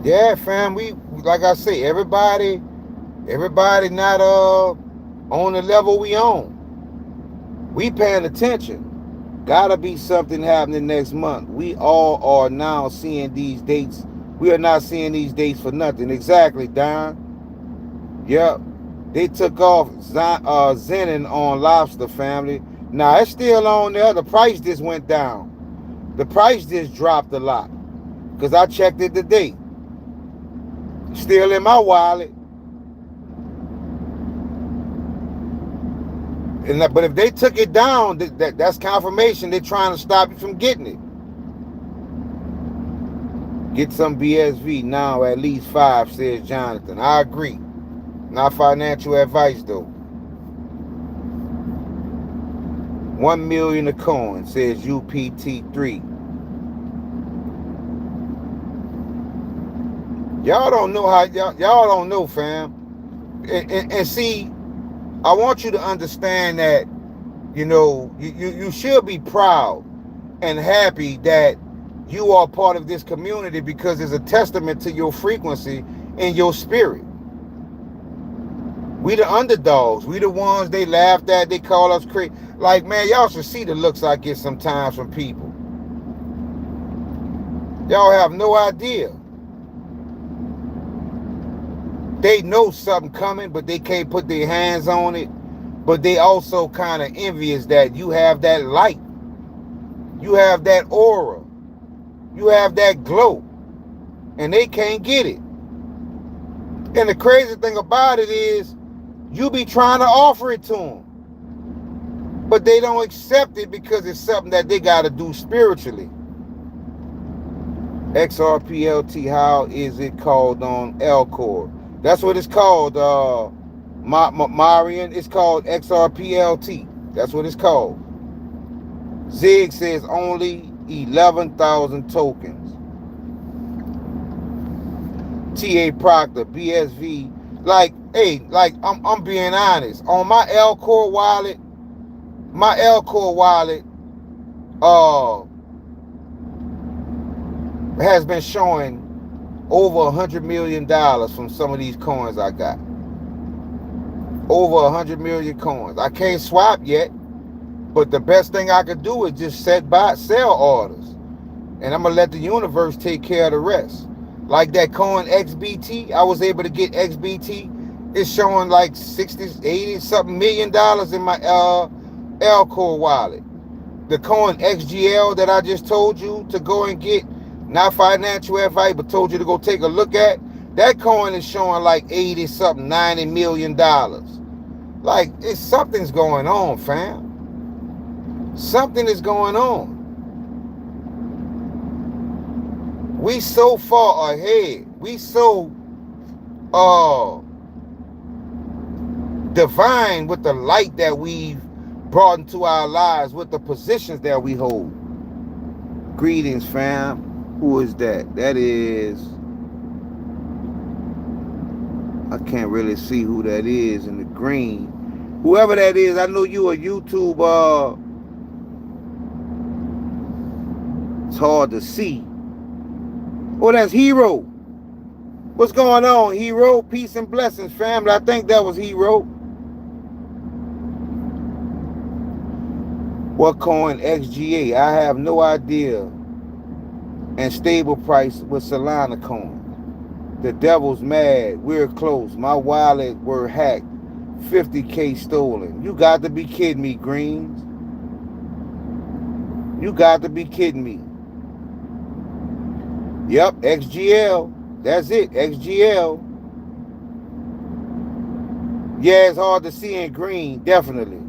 Yeah, fam, we, like I say, everybody not on the level we on. We paying attention. Gotta be something happening next month. We all are now seeing these dates. We are not seeing these dates for nothing. Exactly, Don. Yep. They took off Zenin on Lobster, family. Now, it's still on there. The price just went down. The price just dropped a lot. Because I checked it today. Still in my wallet. But if they took it down, that's confirmation they're trying to stop you from getting it. Get some BSV now, at least 5, says Jonathan. I agree. Not financial advice, though. 1 million a coin, says UPT3. Y'all don't know how, y'all don't know, fam. And see, I want you to understand that, you know, you should be proud and happy that you are part of this community, because it's a testament to your frequency and your spirit. We the underdogs. We the ones they laughed at. They call us crazy. Like, man, y'all should see the looks I get sometimes from people. Y'all have no idea. They know something coming, but they can't put their hands on it. But they also kind of envious that you have that light. You have that aura. You have that glow. And they can't get it. And the crazy thing about it is, you be trying to offer it to them. But they don't accept it because it's something that they got to do spiritually. XRPLT, how is it called on Elcor? That's what it's called, Marion. It's called XRPLT. That's what it's called. Zig says only 11,000 tokens. T.A. Proctor, BSV. Like, hey, like, I'm being honest. On my Elcor wallet, has been showing over $100 million from some of these coins I got. Over 100 million coins. I can't swap yet, but the best thing I could do is just sell orders. And I'm going to let the universe take care of the rest. Like that coin XBT, I was able to get XBT. It's showing like 60, 80 something million dollars in my Elcor wallet. The coin XGL that I just told you to go and get, not financial advice, but told you to go take a look at, that coin is showing like 80 something, $90 million. Like, something's going on, fam. Something is going on. We so far ahead. We so divine with the light that we've brought into our lives, with the positions that we hold. Greetings, fam. Who is that? That is, I can't really see who that is in the green. Whoever that is, I know you a YouTube, it's hard to see. Oh, that's Hero. What's going on, Hero? Peace and blessings, family. I think that was Hero. What coin? XGA? I have no idea. And stable price with Solana coin. The devil's mad. We're close. My wallet were hacked. 50K stolen. You got to be kidding me, Greens. You got to be kidding me. Yep, XGL. That's it, XGL. Yeah, it's hard to see in green, definitely.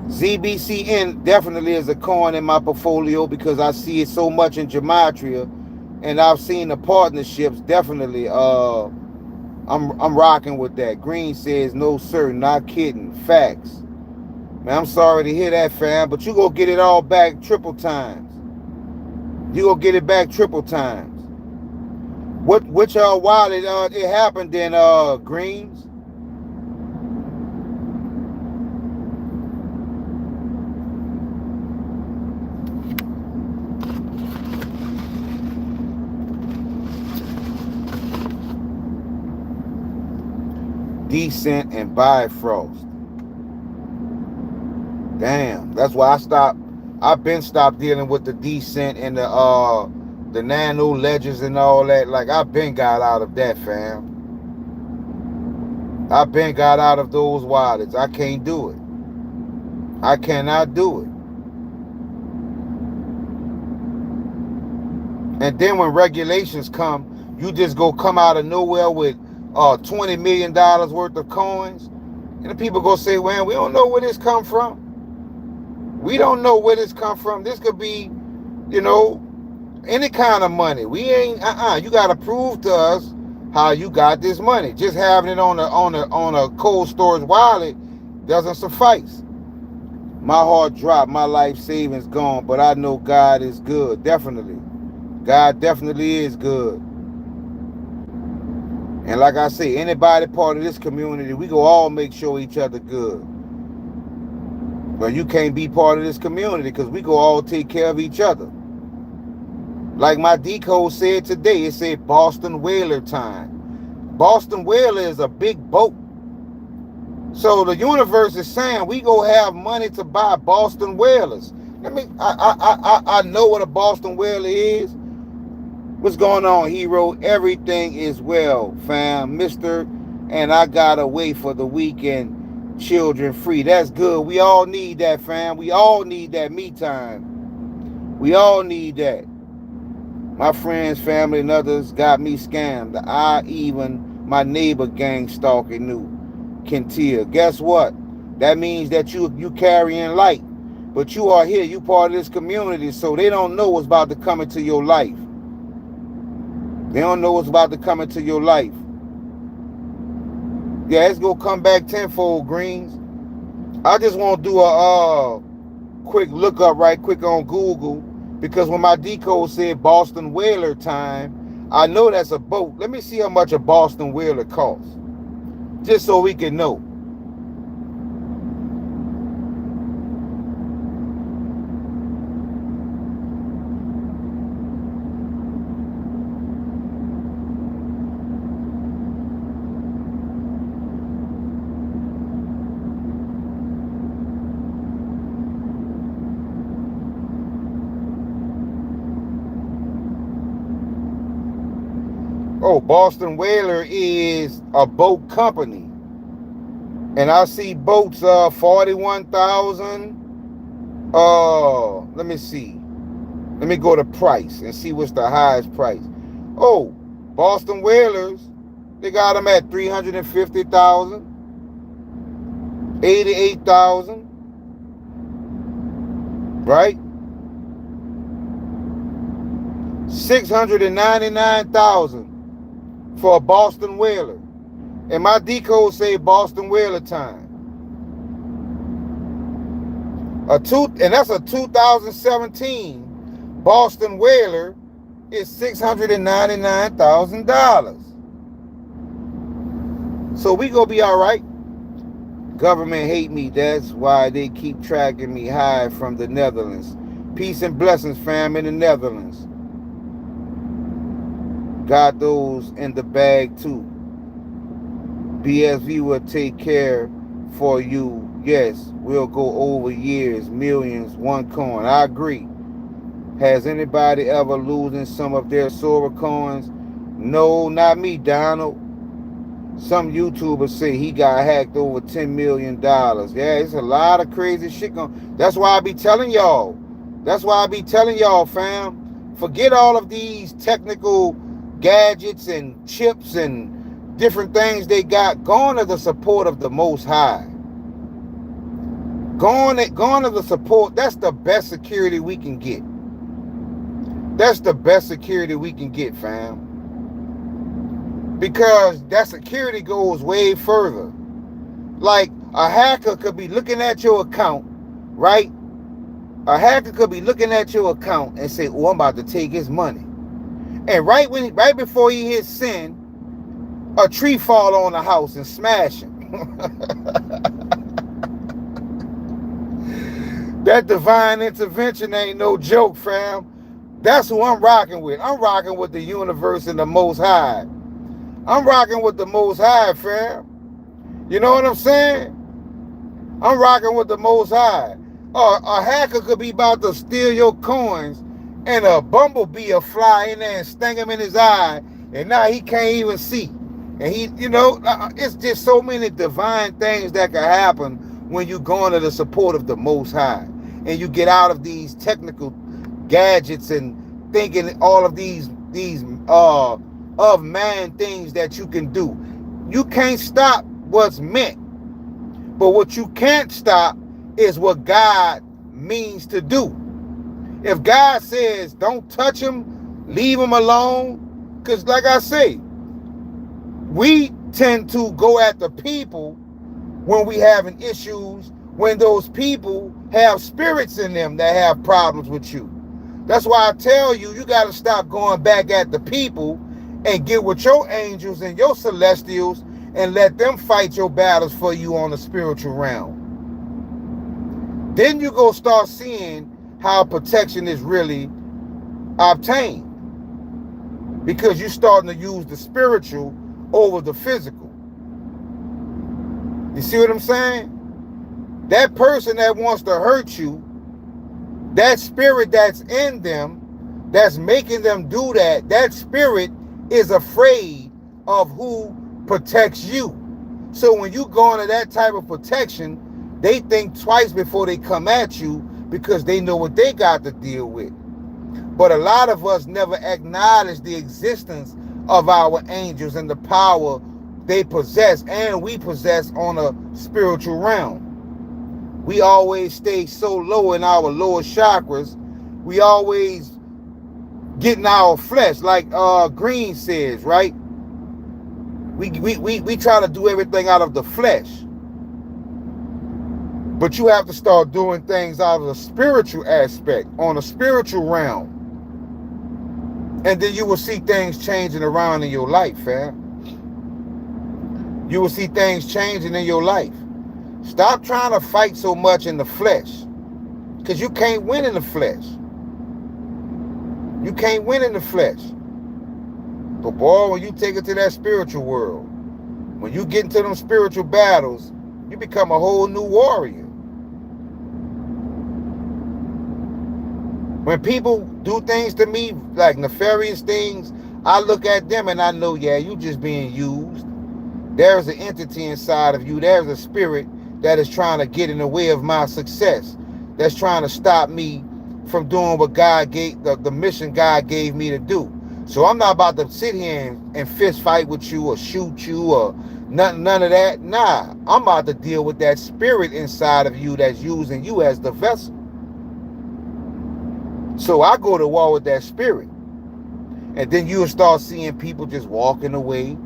ZBCN definitely is a coin in my portfolio because I see it so much in Gematria, and I've seen the partnerships. Definitely, I'm rocking with that. Green says no sir, not kidding, facts. Man, I'm sorry to hear that, fam, but you gonna get it all back triple times. You gonna get it back triple times. Which wallet it happened in Greens? Decent and Bifrost. Damn, that's why I've been stopped dealing with the Decent and the Nano Ledgers and all that. Like, I've been got out of that, fam. I've been got out of those wallets. I can't do it. I cannot do it. And then when regulations come, you just come out of nowhere with $20 million worth of coins. And the people go say, well, we don't know where this come from. We don't know where this come from. This could be, any kind of money. We ain't, you got to prove to us how you got this money. Just having it on a cold storage wallet doesn't suffice. My heart dropped, my life savings gone, but I know God is good. Definitely. God definitely is good. And like I say, anybody part of this community, we go all make sure each other good. But you can't be part of this community because we go all take care of each other. Like my decode said today, it said Boston Whaler time. Boston Whaler is a big boat. So the universe is saying we go have money to buy Boston Whalers. I know what a Boston Whaler is. What's going on, Hero? Everything is well, fam, mister. And I got away for the weekend. Children free. That's good. We all need that, fam. We all need that me time. We all need that. My friends, family, and others got me scammed. Even my neighbor gang stalking knew. Kentia. Guess what? That means that you carrying light. But you are here. You part of this community, so they don't know what's about to come into your life. They don't know what's about to come into your life. Yeah, it's gonna come back tenfold, Greens. I just want to do a quick look up right quick on Google, because when my decode said Boston Whaler time, I know that's a boat. Let me see how much a Boston Whaler costs, just so we can know. Oh, Boston Whaler is a boat company. And I see boats 41,000. Let me see. Let me go to price and see what's the highest price. Oh, Boston Whalers They got them at 350,000, 88,000, right? 699,000 for a Boston Whaler. And my decode say Boston Whaler time. And that's a 2017 Boston Whaler is $699,000. So we gonna be all right. Government hate me. That's why they keep tracking me high from the Netherlands. Peace and blessings, fam, in the Netherlands. Got those in the bag too. BSV will take care for you. Yes, we'll go over years, millions, one coin. I agree. Has anybody ever losing some of their Sora coins? No, not me, Donald. Some YouTubers say he got hacked over $10 million. Yeah, it's a lot of crazy shit going. That's why I be telling y'all. That's why I be telling y'all, fam. Forget all of these technical gadgets and chips and different things they got. Going to the support of the Most High. Going to the support. That's the best security we can get. That's the best security we can get, fam. Because that security goes way further. Like a hacker could be looking at your account, right? A hacker could be looking at your account and say, "Oh, I'm about to take his money." And right before he hits send, a tree fall on the house and smash him. That divine intervention ain't no joke, fam. That's who I'm rocking with. I'm rocking with the universe and the Most High. I'm rocking with the Most High, fam. You know what I'm saying? I'm rocking with the Most High. A hacker could be about to steal your coins and a bumblebee will fly in there and sting him in his eye, and now he can't even see. And it's just so many divine things that can happen when you go into the support of the Most High and you get out of these technical gadgets and thinking all of these of man things that you can do. You can't stop what's meant, but what you can't stop is what God means to do. If God says don't touch him, leave him alone, because like I say, we tend to go at the people when we having issues, when those people have spirits in them that have problems with you. That's why I tell you, you got to stop going back at the people and get with your angels and your celestials and let them fight your battles for you on the spiritual realm. Then you go start seeing how protection is really obtained, because you're starting to use the spiritual over the physical. You see what I'm saying? That person that wants to hurt you, that spirit that's in them, that's making them do that, that spirit is afraid of who protects you. So when you go into that type of protection, they think twice before they come at you because they know what they got to deal with. But a lot of us never acknowledge the existence of our angels and the power they possess and we possess on a spiritual realm. We always stay so low in our lower chakras. We always get in our flesh, like Green says, right? We try to do everything out of the flesh. But you have to start doing things out of the spiritual aspect, on a spiritual realm. And then you will see things changing around in your life, fam. You will see things changing in your life. Stop trying to fight so much in the flesh, because you can't win in the flesh. You can't win in the flesh. But boy, when you take it to that spiritual world, when you get into them spiritual battles, you become a whole new warrior. When people do things to me, like nefarious things, I look at them and I know, yeah, you just being used. There's an entity inside of you. There's a spirit that is trying to get in the way of my success. That's trying to stop me from doing what God gave, the mission God gave me to do. So I'm not about to sit here and fist fight with you or shoot you or none of that. Nah, I'm about to deal with that spirit inside of you that's using you as the vessel. So I go to war with that spirit. And then you'll start seeing people just walking away,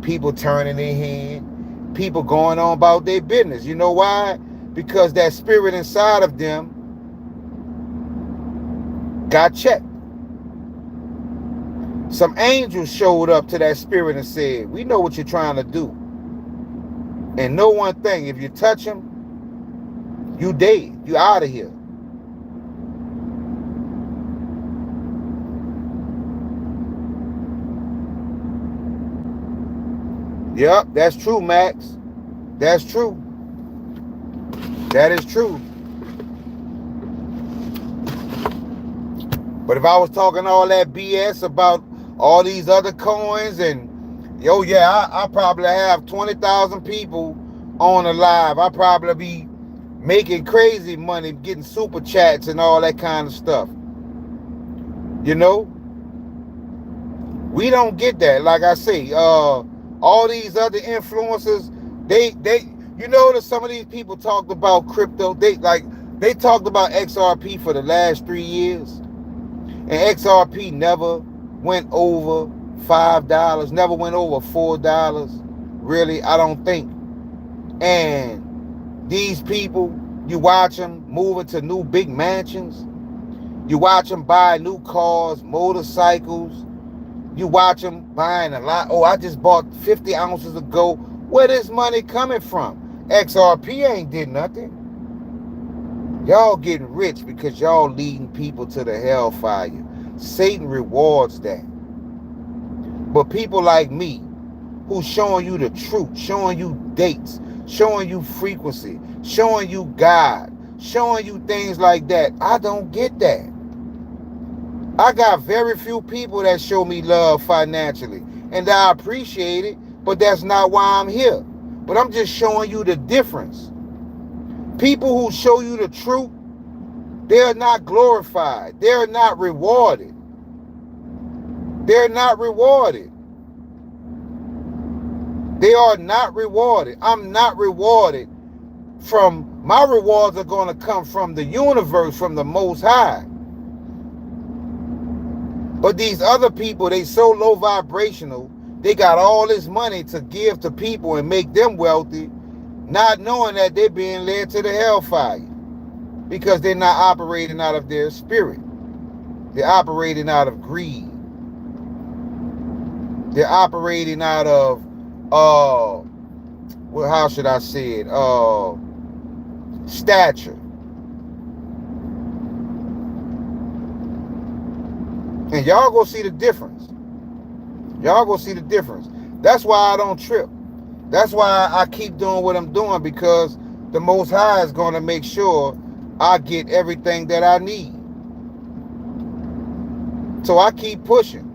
people turning their head, people going on about their business. You know why? Because that spirit inside of them got checked. Some angels showed up to that spirit and said, we know what you're trying to do. And know one thing, if you touch him, you dead. You out of here. Yep, that's true, Max. That's true. That is true. But if I was talking all that BS about all these other coins and, yo, yeah, I probably have 20,000 people on a live. I probably be making crazy money, getting super chats and all that kind of stuff. You know? We don't get that. Like I say, all these other influencers, they you know that some of these people talked about crypto. They talked about XRP for the last 3 years. And XRP never went over $5, never went over $4. Really, I don't think. And these people, you watch them moving to new big mansions. You watch them buy new cars, motorcycles. You watch them buying a lot. Oh, I just bought 50 ounces of gold. Where this money coming from? XRP ain't did nothing. Y'all getting rich because y'all leading people to the hellfire. Satan rewards that. But people like me, who's showing you the truth, showing you dates, showing you frequency, showing you God, showing you things like that, I don't get that. I got very few people that show me love financially, and I appreciate it, but that's not why I'm here. But I'm just showing you the difference. People who show you the truth, they're not glorified. They're not rewarded. They're not rewarded. They are not rewarded. I'm not rewarded my rewards are going to come from the universe, from the Most High. But these other people, they so low vibrational, they got all this money to give to people and make them wealthy, not knowing that they're being led to the hellfire because they're not operating out of their spirit. They're operating out of greed. They're operating out of, well, how should I say it? Stature. And y'all go see the difference. Y'all go see the difference. That's why I don't trip. That's why I keep doing what I'm doing, because the Most High is going to make sure I get everything that I need. So I keep pushing.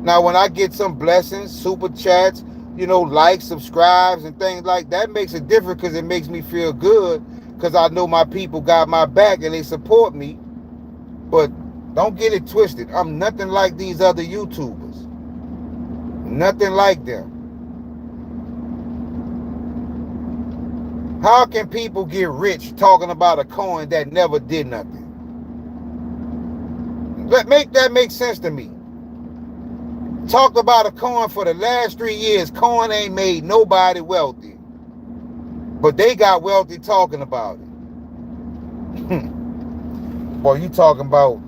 Now, when I get some blessings, super chats, likes, subscribes, and things like that, makes a difference because it makes me feel good because I know my people got my back and they support me. But don't get it twisted. I'm nothing like these other YouTubers. Nothing like them. How can people get rich talking about a coin that never did nothing? Make that make sense to me. Talked about a coin for the last 3 years. Coin ain't made nobody wealthy. But they got wealthy talking about it. Boy, you talking about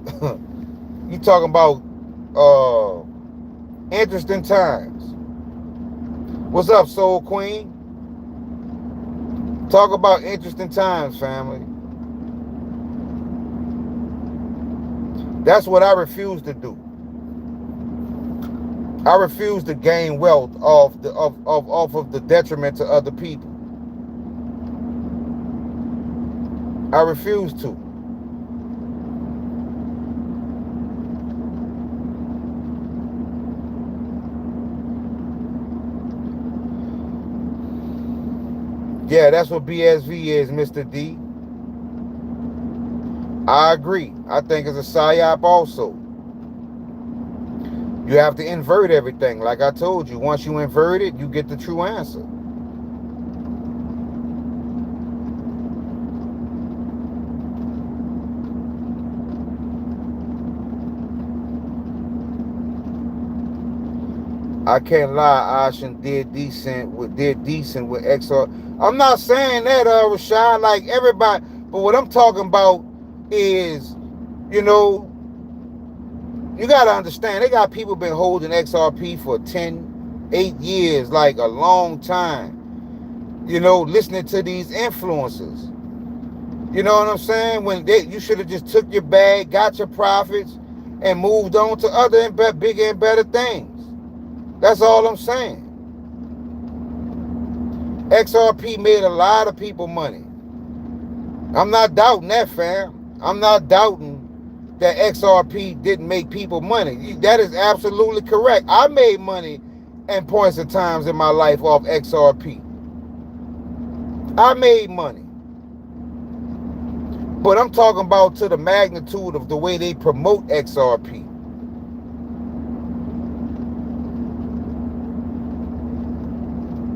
interesting times. What's up, Soul Queen? Talk about interesting times, family. That's what I refuse to do. I refuse to gain wealth off of the detriment to other people. I refuse to. Yeah, that's what BSV is, Mr. D. I agree. I think it's a psyop also. You have to invert everything. Like I told you, once you invert it, you get the true answer. I can't lie, Ashen did decent with XR. I'm not saying that, Rashad, like everybody, but what I'm talking about is, you know, you gotta understand, they got people been holding XRP for 8 years, like a long time. You know, listening to these influencers. You know what I'm saying? You should have just took your bag, got your profits, and moved on to other and bigger and better things. That's all I'm saying. XRP made a lot of people money. I'm not doubting that, fam. I'm not doubting that XRP didn't make people money. That is absolutely correct. I made money in points of times in my life off XRP. I made money. But I'm talking about to the magnitude of the way they promote XRP.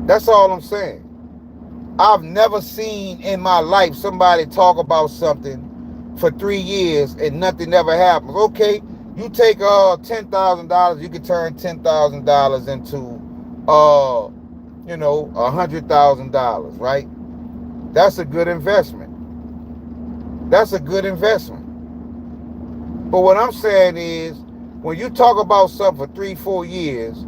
That's all I'm saying. I've never seen in my life somebody talk about something for 3 years and nothing ever happens. Okay, you take $10,000, you can turn $10,000 into $100,000, right? That's a good investment. That's a good investment. But what I'm saying is, when you talk about something for 3-4 years,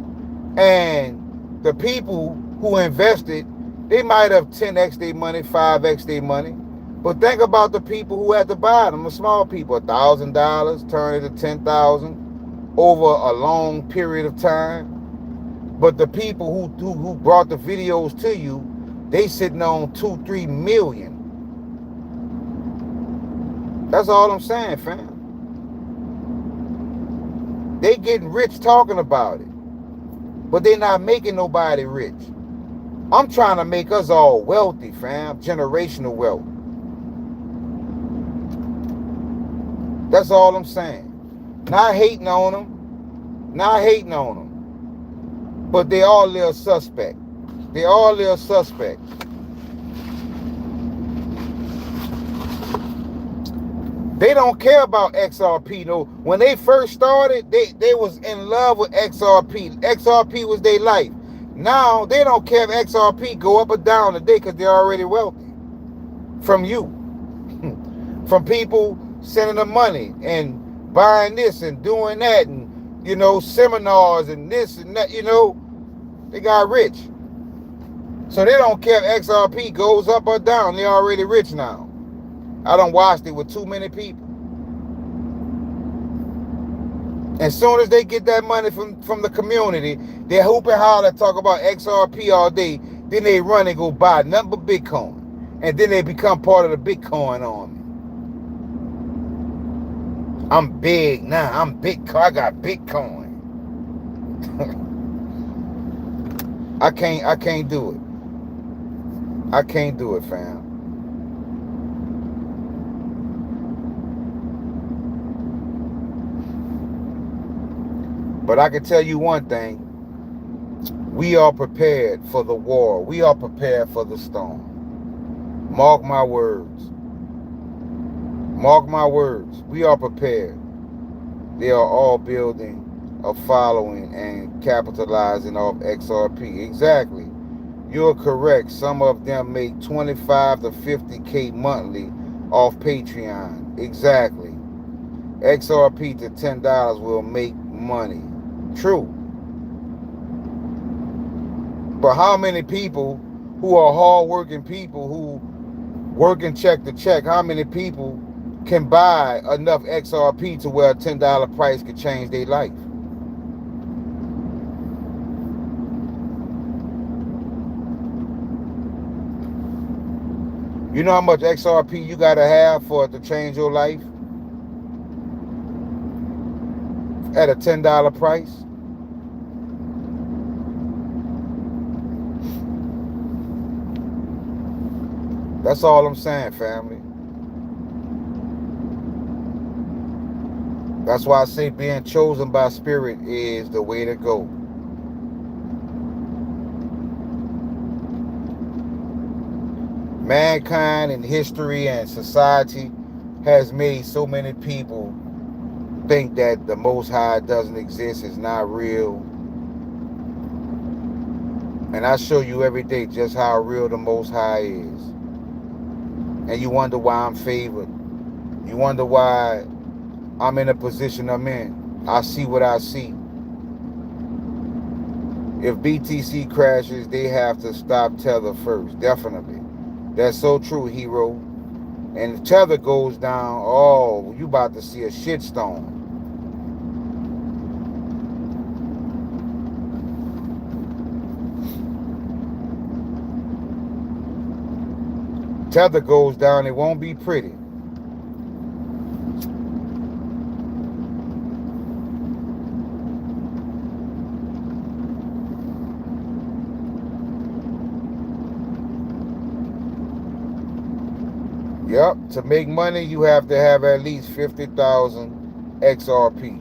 and the people who invested, they might have 10x their money, 5x their money. But think about the people who at the bottom, the small people, $1,000, turn it to 10,000 over a long period of time. But the people who brought the videos to you, they sitting on 2-3 million. That's all I'm saying, fam. They getting rich talking about it, but they not making nobody rich. I'm trying to make us all wealthy, fam. Generational wealth. That's all I'm saying. Not hating on them. Not hating on them. But they all little suspect. They all little suspect. They don't care about XRP. No, when they first started, they was in love with XRP. XRP was their life. Now they don't care if XRP go up or down today because they're already wealthy. From you. From people sending them money and buying this and doing that and, seminars and this and that, they got rich. So they don't care if XRP goes up or down. They're already rich now. I done watched it with too many people. As soon as they get that money from the community, they're hooping hard and talk about XRP all day. Then they run and go buy nothing but Bitcoin. And then they become part of the Bitcoin army. I'm big now. I'm Bitcoin. I got Bitcoin. I can't do it. I can't do it, fam. But I can tell you one thing. We are prepared for the war. We are prepared for the storm. Mark my words. Mark my words. We are prepared. They are all building a following and capitalizing off XRP. Exactly. You're correct. Some of them make 25 to 50K monthly off Patreon. Exactly. XRP to $10 will make money. True. But how many people who are hard-working people who working check to check, how many people can buy enough XRP to where a $10 price could change their life? You know how much XRP you gotta have for it to change your life? At a $10 price? That's all I'm saying, family. That's why I say being chosen by spirit is the way to go. Mankind and history and society has made so many people think that the Most High doesn't exist, is not real. And I show you every day just how real the Most High is. And you wonder why I'm favored. You wonder why I'm in the position I'm in. I see what I see. If BTC crashes, they have to stop Tether first, definitely. That's so true, hero. And if Tether goes down, oh, you about to see a shitstorm. Tether goes down, it won't be pretty. Yep, to make money, you have to have at least 50,000 XRP.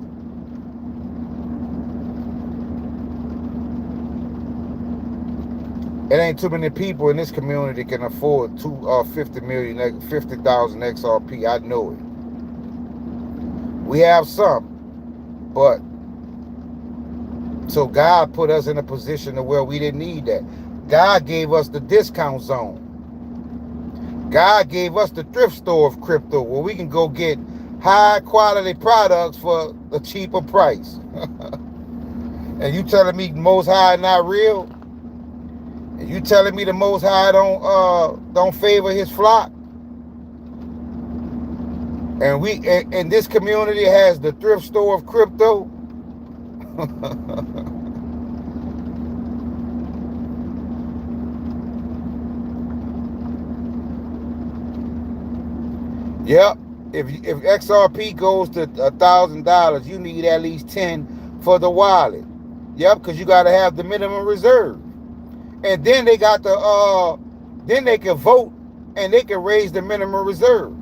It ain't too many people in this community can afford 50,000 XRP. I know it. We have some, but so God put us in a position to where we didn't need that. God gave us the discount zone. God gave us the thrift store of crypto where we can go get high quality products for a cheaper price. And you telling me Most High not real? And you telling me the Most High don't favor his flock? And and this community has the thrift store of crypto. Yep. If XRP goes to $1,000, you need at least 10 for the wallet. Yep, because you got to have the minimum reserve. And then they got then they can vote and they can raise the minimum reserve.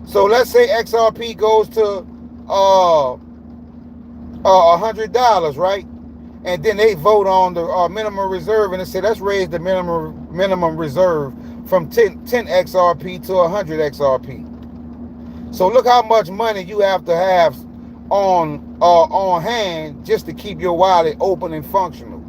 So let's say XRP goes to $100, right? And then they vote on the minimum reserve and they say let's raise the minimum reserve from 10 XRP to 100 XRP. So look how much money you have to have on hand just to keep your wallet open and functional.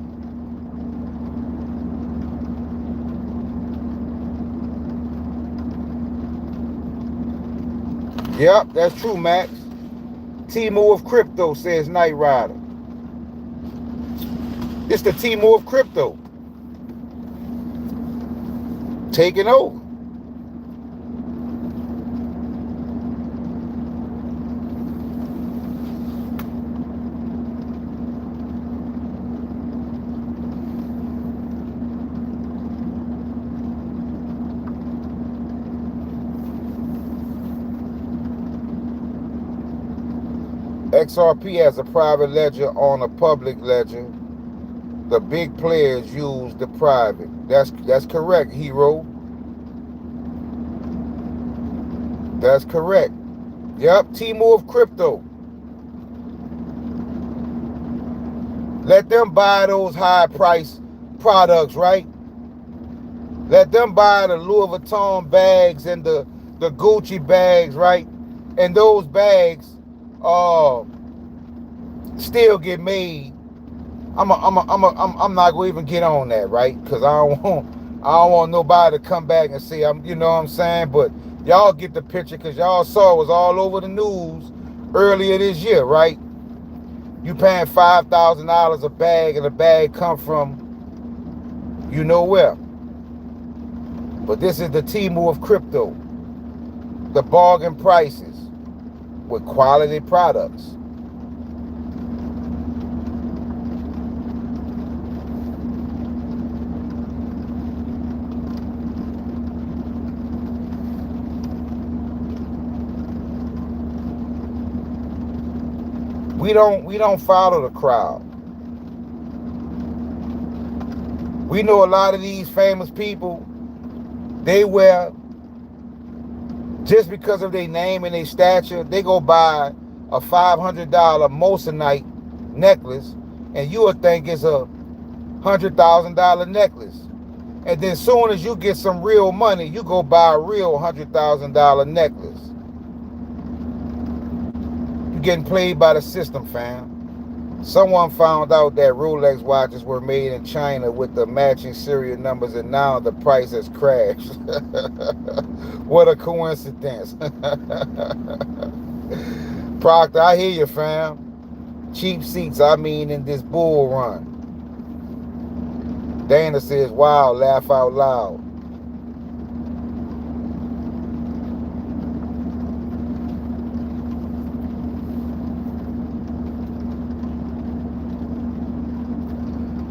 Yep, that's true, Max. Timu of crypto, says Knight Rider. It's the Timu of crypto. Taking over. XRP has a private ledger on a public ledger. The big players use the private. That's correct, hero. That's correct. Yep, Timu of crypto. Let them buy those high price products, right? Let them buy the Louis Vuitton bags and the Gucci bags, right? And those bags still get made. I'm not gonna even get on that, right? Because I don't want nobody to come back and say you know what I'm saying. But y'all get the picture because y'all saw it was all over the news earlier this year, right? You paying $5,000 a bag, and the bag come from you know where. But this is the Timu of crypto. The bargain prices with quality products. We don't follow the crowd. We know a lot of these famous people, they wear, just because of their name and their stature, they go buy a $500 moissanite necklace, and you would think it's a $100,000 necklace. And then soon as you get some real money, you go buy a real $100,000 necklace. You're getting played by the system, fam. Someone found out that Rolex watches were made in China with the matching serial numbers, and now the price has crashed. What a coincidence. Proctor, I hear you, fam. Cheap seats, I mean, in this bull run. Dana says, wow, laugh out loud.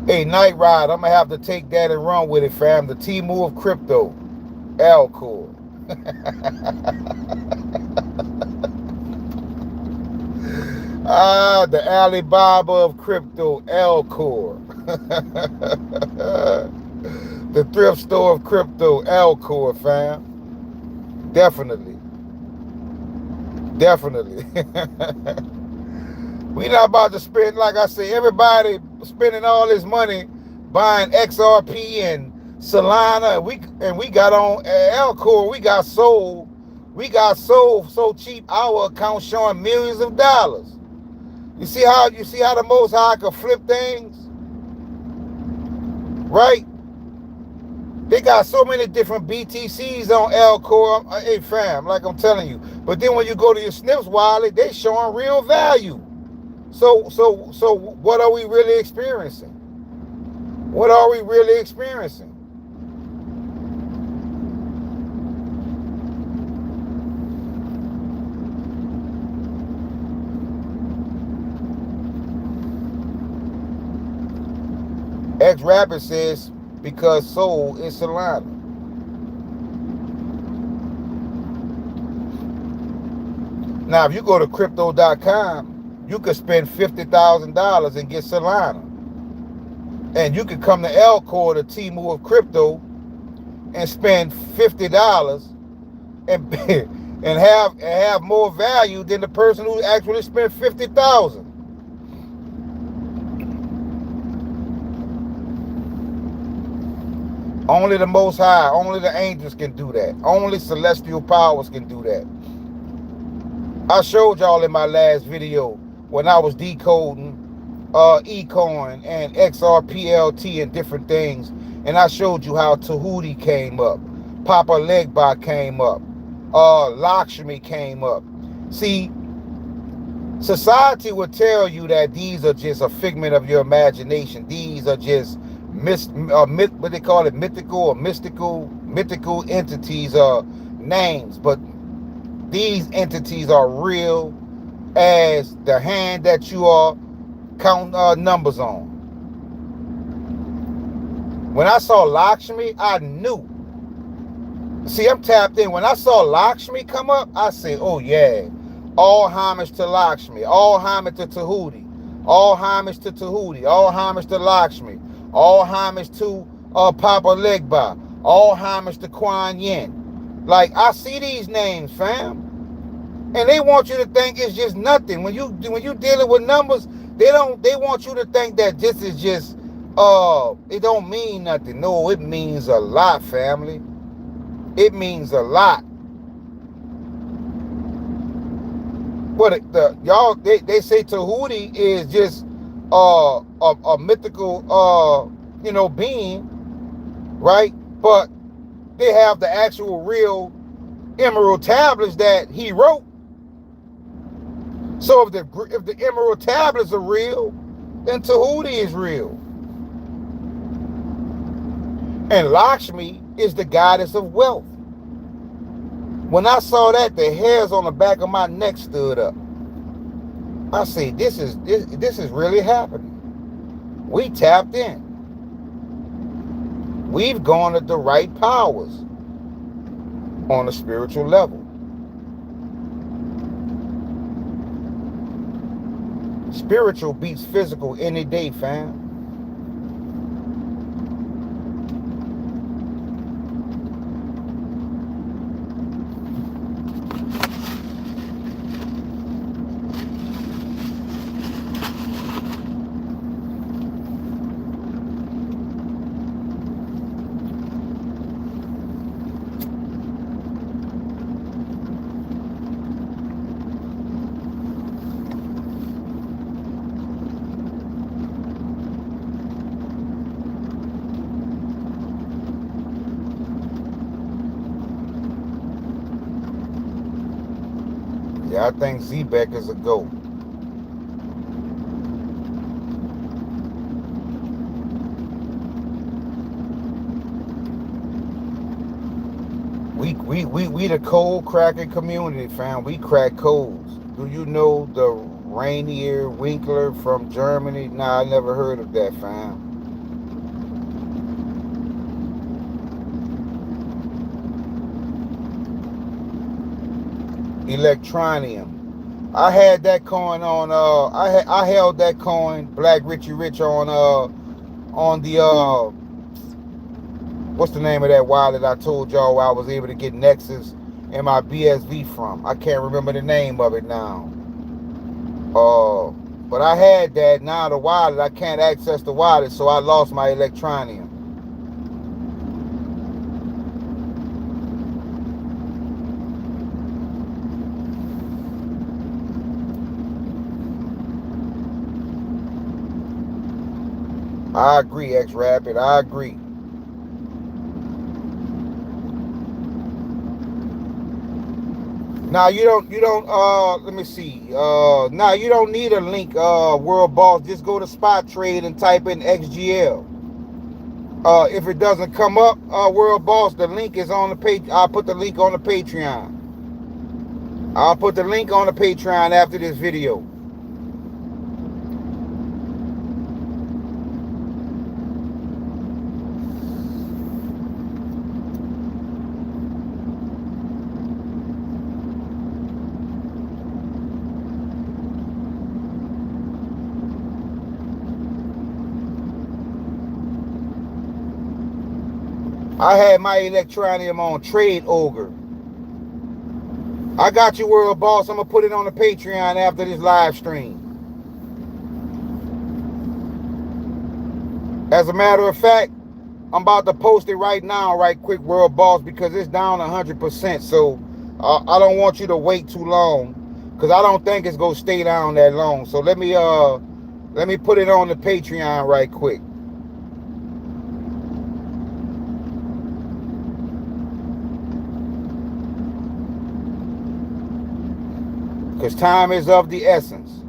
Hey, Night Ride, I'm going to have to take that and run with it, fam. The Temu of crypto, Alcor. The Alibaba of crypto, Alcor. The thrift store of crypto, Alcor, fam. Definitely. We not about to spend, like I say, everybody spending all this money buying XRP and Solana. And we got on Alcor. We got sold so cheap. Our account showing millions of dollars. You see how the Most High can flip things, right? They got so many different BTCs on Alcor. Hey fam, like I'm telling you. But then when you go to your Snips wallet, they showing real value. So what are we really experiencing? What are we really experiencing? X Rapid says, because Sol is Solana. Now, if you go to crypto.com, you could spend $50,000 and get Solana. And you could come to Alcor, the Temu of crypto, and spend $50 and have more value than the person who actually spent $50,000. Only the Most High, only the angels can do that. Only celestial powers can do that. I showed y'all in my last video when I was decoding eCoin and XRPLT and different things, and I showed you how Tahuti came up, Papa Legba came up, Lakshmi came up. See, society would tell you that these are just a figment of your imagination. These are just what they call it, mythical entities or names, but these entities are real as the hand that you are counting numbers on. When I saw Lakshmi, I knew. See, I'm tapped in. When I saw Lakshmi come up, I said, oh yeah, all homage to Lakshmi, all homage to Tahuti, all homage to Tahuti, all homage to Lakshmi, all homage to Papa Legba, all homage to Kuan Yin. Like, I see these names, fam, and they want you to think it's just nothing. When you dealing with numbers, they want you to think that this is just it don't mean nothing. No, it means a lot, family. It means a lot. But y'all, they say Tahuti is just a mythical being, right? But they have the actual real emerald tablets that he wrote. So if the emerald tablets are real, then Tahuti is real. And Lakshmi is the goddess of wealth. When I saw that, the hairs on the back of my neck stood up. I say, this is really happening. We tapped in. We've gone at the right powers on a spiritual level. Spiritual beats physical any day, fam. Yeah, I think Zebek is a GOAT. We the code cracking community, fam. We crack codes. Do you know the Rainier Winkler from Germany? Nah, I never heard of that, fam. Electronium. I had that coin on I held that coin, Black Richie Rich, on the what's the name of that wallet I told y'all I was able to get Nexus and my BSV from. I can't remember the name of it now. But I had that. Now the wallet, I can't access the wallet, so I lost my Electronium. I agree, X Rapid. I agree. Now you don't let me see. Now you don't need a link, World Boss. Just go to Spot Trade and type in XGL. If it doesn't come up, World Boss, the link is on the page. I'll put the link on the Patreon. I'll put the link on the Patreon after this video. I had my Electronium on Trade Ogre. I got you, World Boss. I'm going to put it on the Patreon after this live stream. As a matter of fact, I'm about to post it right now, right quick, World Boss, because it's down 100%. So I don't want you to wait too long, because I don't think it's going to stay down that long. So let me put it on the Patreon right quick. Because time is of the essence.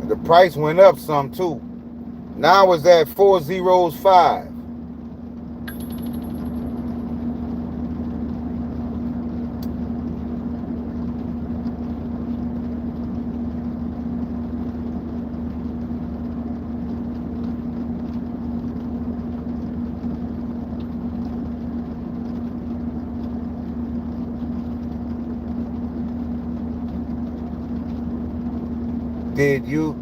The price went up some too. Now it's at 405.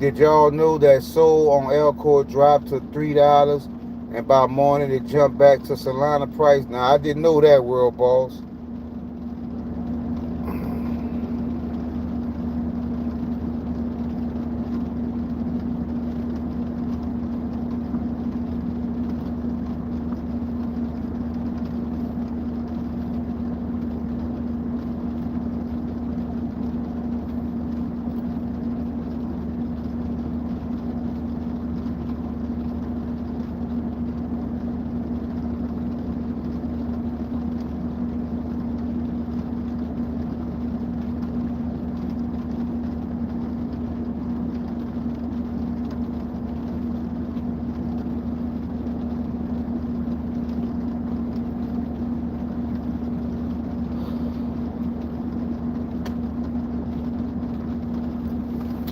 Did y'all know that Sol on Elcor dropped to $3 and by morning it jumped back to Solana price? Now I didn't know that, World Boss.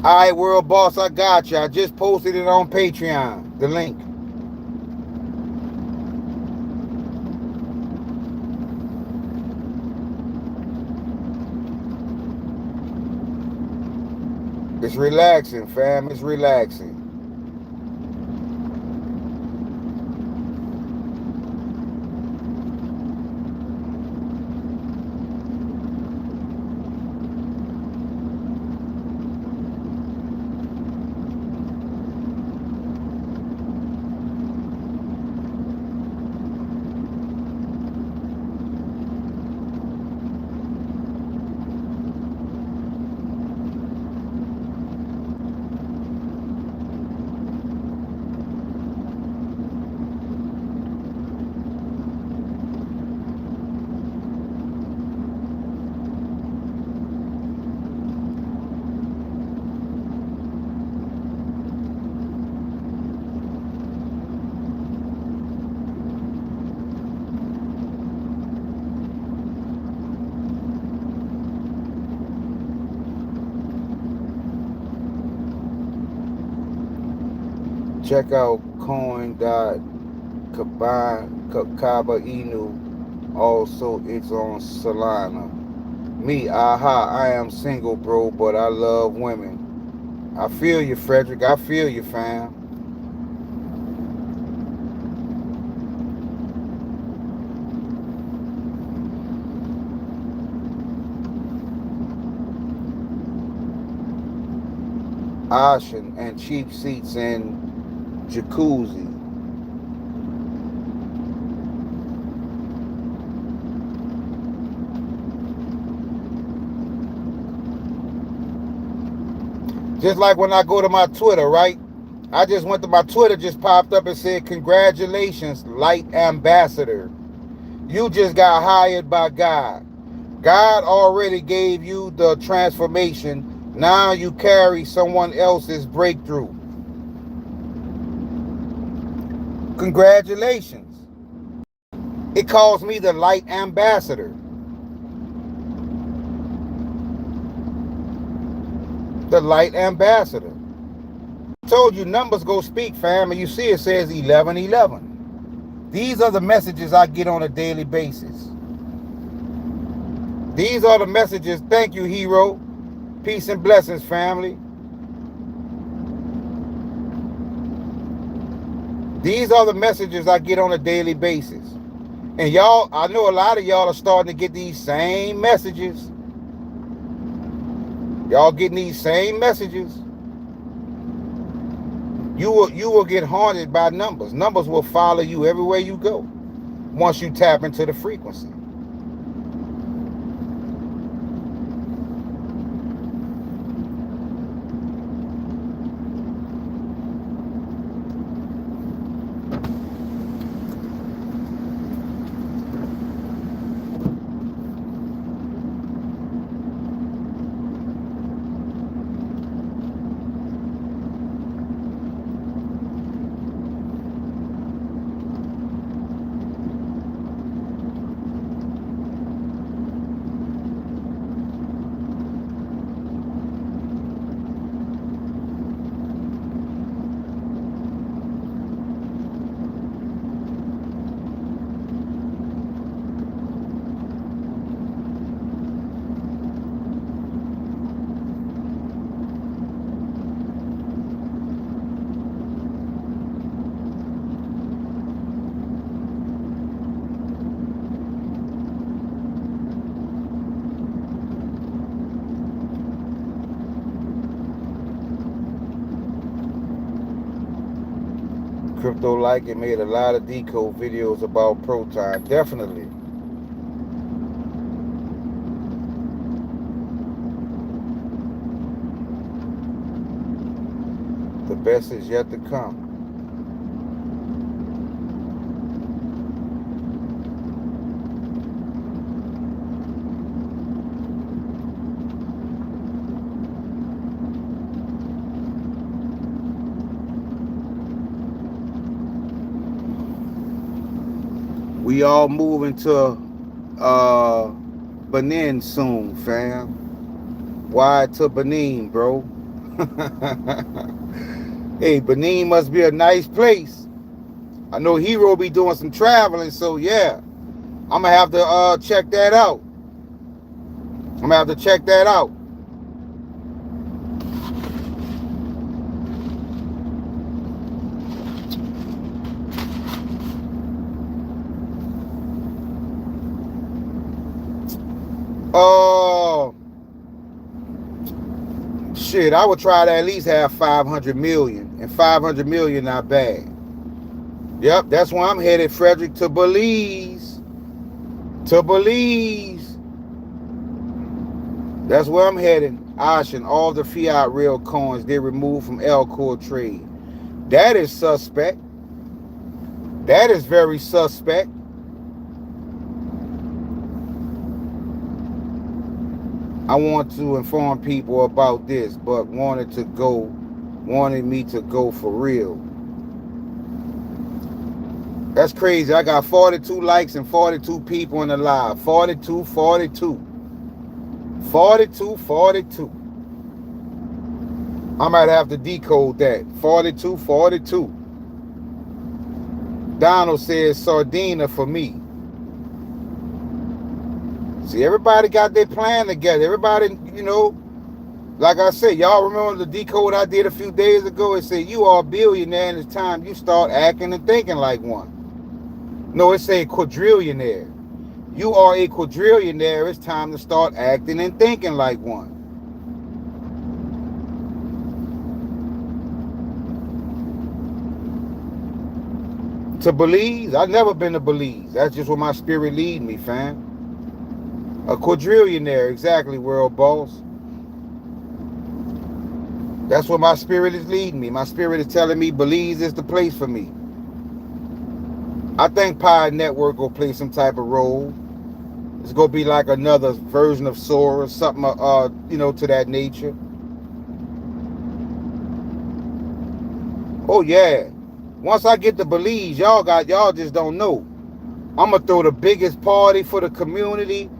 All right, World Boss, I got you. I just posted it on Patreon, the link. It's relaxing, fam. It's relaxing. Check out coin.kaba Inu. Also, it's on Solana. Me, I am single, bro, but I love women. I feel you, Frederick. I feel you, fam. Ocean and cheap seats and jacuzzi. Just like when I go to my Twitter, right? I just went to my Twitter, just popped up and said, congratulations, Light Ambassador. You just got hired by God. God already gave you the transformation. Now you carry someone else's breakthrough. Congratulations. It calls me the Light Ambassador. The Light Ambassador. I told you numbers go speak, fam, and you see it says 1111. These are the messages I get on a daily basis. These are the messages. Thank you, hero. Peace and blessings, family. These are the messages I get on a daily basis. And y'all, I know a lot of y'all are starting to get these same messages. Y'all getting these same messages. You will get haunted by numbers. Numbers will follow you everywhere you go once you tap into the frequency. Crypto Like It made a lot of decode videos about Proton. Definitely. The best is yet to come. We all moving to Benin soon, fam. Why to Benin, bro? Hey, Benin must be a nice place. I know Hero be doing some traveling, so yeah, I'm gonna have to check that out. I'm gonna have to check that out. Uh, Shit, I would try to at least have 500 million, and 500 million not bad. Yep, that's why I'm headed, Frederick, to Belize. To Belize. That's where I'm heading. Ocean, all the fiat real coins they removed from Elcor trade. That is suspect. That is very suspect. I want to inform people about this, but wanted me to go for real. That's crazy. I got 42 likes and 42 people in the live. 42, 42. 42, 42. I might have to decode that. 42, 42. Donald says Sardina for me. See, everybody got their plan together. Everybody, like I said, y'all remember the decode I did a few days ago? It said, you are a billionaire and it's time you start acting and thinking like one. No, it said quadrillionaire. You are a quadrillionaire. It's time to start acting and thinking like one. To Belize? I've never been to Belize. That's just where my spirit lead me, fam. A quadrillionaire, exactly, world boss. That's where my spirit is leading me. My spirit is telling me Belize is the place for me. I think Pi Network will play some type of role. It's gonna be like another version of Sora, something to that nature. Oh yeah. Once I get to Belize, y'all just don't know. I'm gonna throw the biggest party for the community.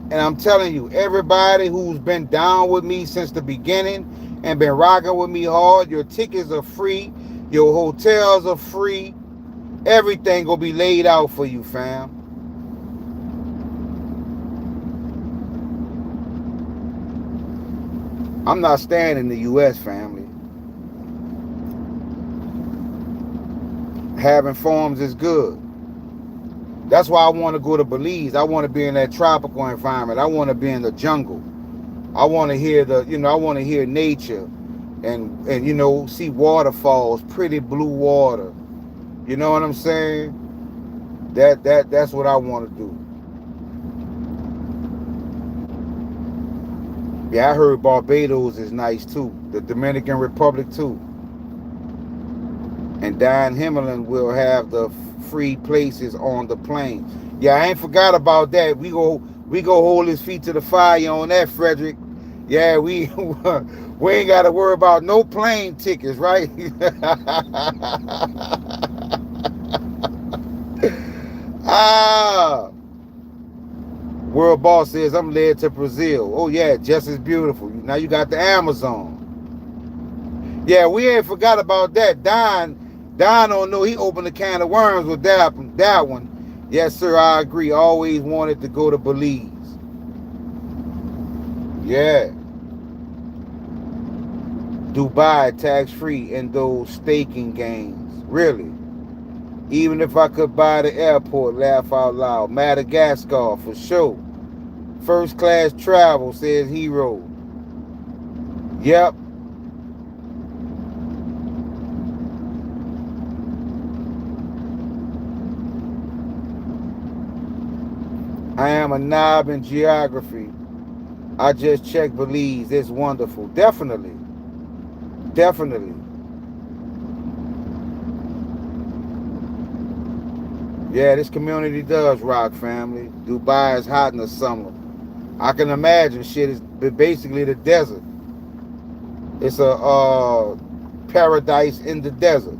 And I'm telling you, everybody who's been down with me since the beginning and been rocking with me hard, your tickets are free, your hotels are free, everything gonna be laid out for you, fam. I'm not staying in the U.S., family. Having farms is good. That's why I want to go to Belize. I want to be in that tropical environment. I want to be in the jungle. I want to hear I want to hear nature and see waterfalls, pretty blue water. You know what I'm saying? That's what I want to do. Yeah, I heard Barbados is nice too. The Dominican Republic too. And Don Himmelin will have the free places on the plane. Yeah, I ain't forgot about that. We go hold his feet to the fire on that, Frederick. Yeah, we ain't got to worry about no plane tickets, right? Ah, World Boss says I'm led to Brazil. Oh yeah, just as beautiful. Now you got the Amazon. Yeah, we ain't forgot about that. Don don't know he opened a can of worms with that one. Yes, sir, I agree. Always wanted to go to Belize. Yeah. Dubai tax-free in those staking games. Really. Even if I could buy the airport, laugh out loud. Madagascar, for sure. First class travel, says Hero. Yep. I am a knob in geography. I just checked Belize. It's wonderful. Definitely. Definitely. Yeah, this community does rock, family. Dubai is hot in the summer. I can imagine shit is basically the desert. It's a paradise in the desert.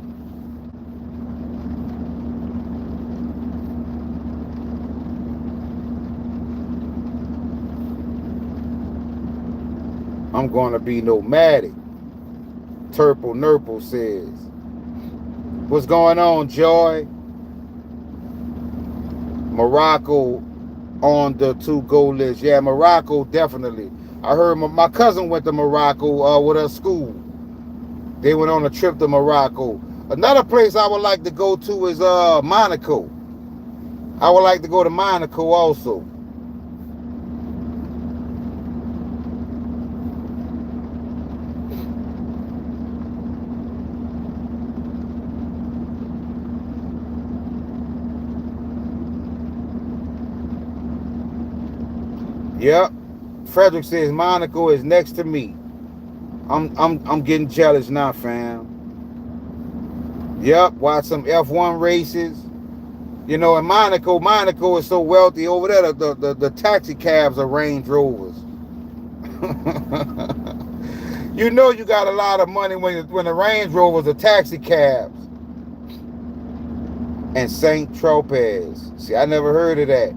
I'm going to be nomadic. Turple Nurple says. What's going on, Joy? Morocco on the to-go list. Yeah, Morocco, definitely. I heard my cousin went to Morocco with her school. They went on a trip to Morocco. Another place I would like to go to is Monaco. I would like to go to Monaco also. Yep. Frederick says Monaco is next to me. I'm getting jealous now, fam. Yep, watch some F1 races. You know, in Monaco is so wealthy over there. The taxi cabs are Range Rovers. You know you got a lot of money when the Range Rovers are taxi cabs. And Saint Tropez. See, I never heard of that.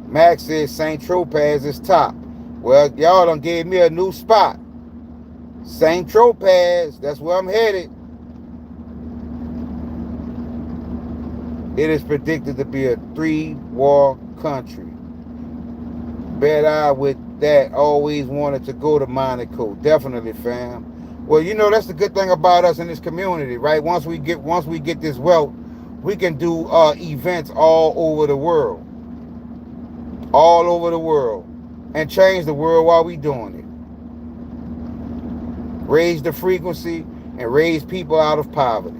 Max says Saint Tropez is top. Well, y'all done gave me a new spot. Saint Tropez, that's where I'm headed. It is predicted to be a 3-war country. Bet I with that always wanted to go to Monaco. Definitely, fam. Well, you know, that's the good thing about us in this community, right? Once we get this wealth, we can do events all over the world. All over the world. And change the world while we doing it. Raise the frequency and raise people out of poverty.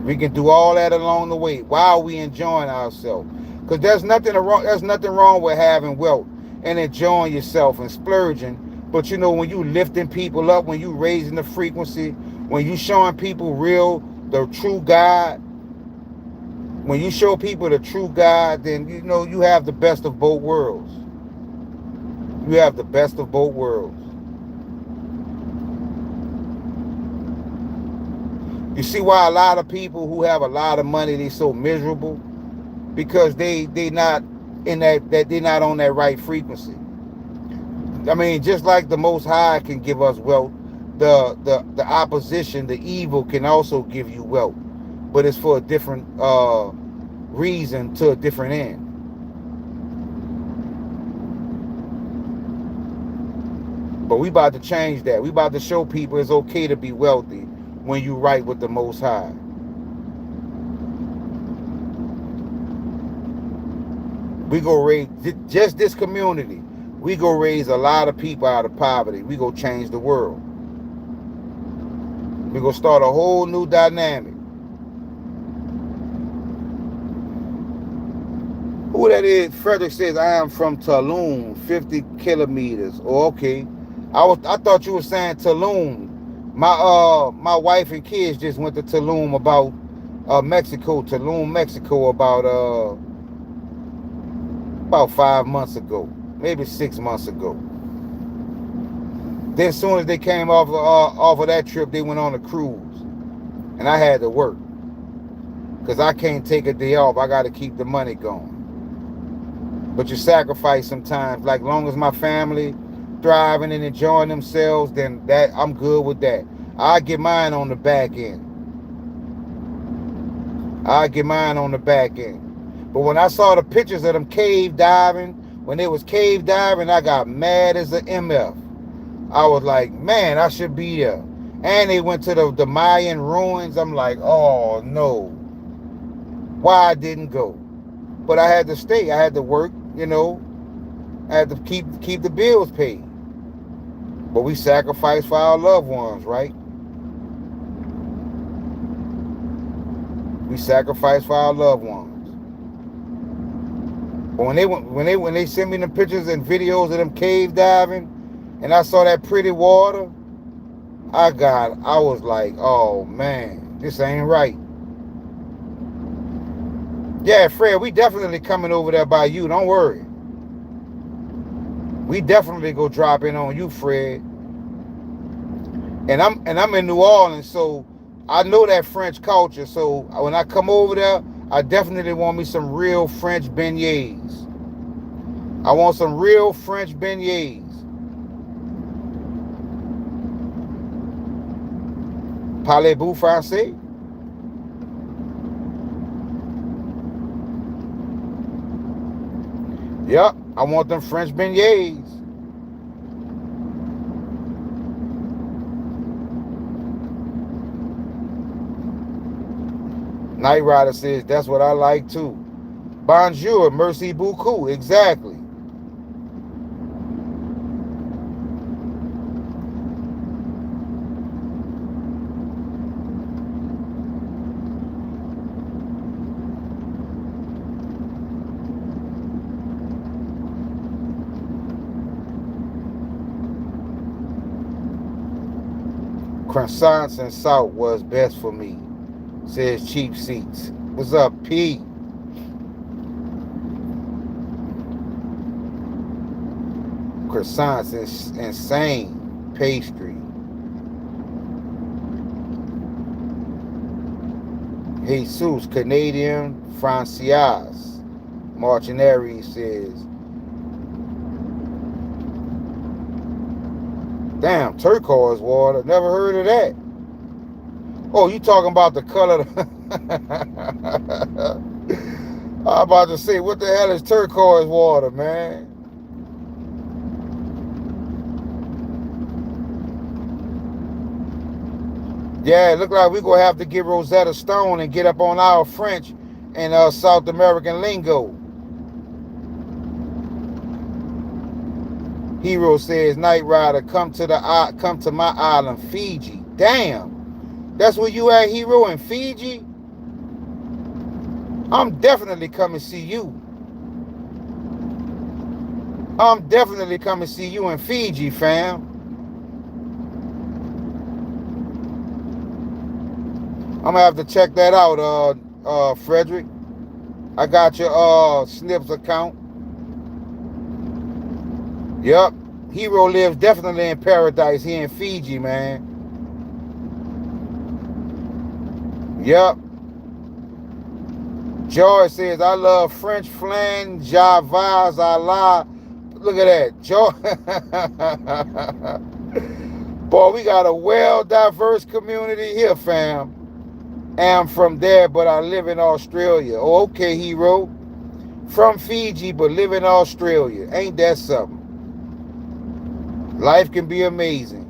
We can do all that along the way while we enjoying ourselves. Because there's nothing wrong with having wealth and enjoying yourself and splurging. But you know, when you lifting people up, when you raising the frequency, when you showing people the true God, when you show people the true God, then you know you have the best of both worlds. You have the best of both worlds. You see why a lot of people who have a lot of money, they so miserable? Because they not in that they're not on that right frequency. I mean, just like the Most High can give us wealth, the opposition, the evil can also give you wealth. But it's for a different reason to a different end. But we about to change that. We about to show people it's okay to be wealthy when you right with the Most High. We go raise just this community. We go raise a lot of people out of poverty. We go change the world. We go start a whole new dynamic. Who that is? Frederick says I am from Tulum, 50 kilometers. Oh, okay. I thought you were saying Tulum. My wife and kids just went to Tulum about Tulum, Mexico about 5 months ago, maybe 6 months ago. Then as soon as they came off of that trip, they went on a cruise, and I had to work because I can't take a day off. I got to keep the money going. But you sacrifice sometimes. Like long as my family thriving and enjoying themselves, then that I'm good with that. I get mine on the back end. But when I saw the pictures of them cave diving, when they was cave diving, I got mad as an MF. I was like, man, I should be there. And they went to the Mayan ruins. I'm like, oh no. Why I didn't go? But I had to stay. I had to work, you know. I had to keep the bills paid. But we sacrifice for our loved ones, right? We sacrifice for our loved ones. But when they sent me the pictures and videos of them cave diving, and I saw that pretty water, I was like, oh man, this ain't right. Yeah, Fred, we definitely coming over there by you. Don't worry. We definitely go drop in on you, Fred. And I'm in New Orleans, so I know that French culture. So when I come over there, I definitely want me some real French beignets. I want some real French beignets. Parlez-vous français? Yep, I want them French beignets. Night Rider says, that's what I like too. Bonjour, merci beaucoup. Exactly. Croissants and salt was best for me, says Cheap Seats. What's up, P? Croissants is insane pastry. Jesus, Canadian Francias. Martineri says, damn, turquoise water. Never heard of that. Oh, you talking about the color? I'm about to say, what the hell is turquoise water, man? Yeah, it look like we're going to have to get Rosetta Stone and get up on our French and South American lingo. Hero says, Night Rider, come to my island, Fiji. Damn, that's where you at, Hero, in Fiji? I'm definitely coming to see you. I'm definitely coming to see you in Fiji, fam. I'm gonna have to check that out, Frederick. I got your Snips account. Yep. Hero lives definitely in paradise here in Fiji, man. Yep. George says, I love French flan, Javaz, Allah. Look at that. George. Boy, we got a well-diverse community here, fam. I'm from there, but I live in Australia. Oh, okay, Hero. From Fiji, but live in Australia. Ain't that something? Life can be amazing.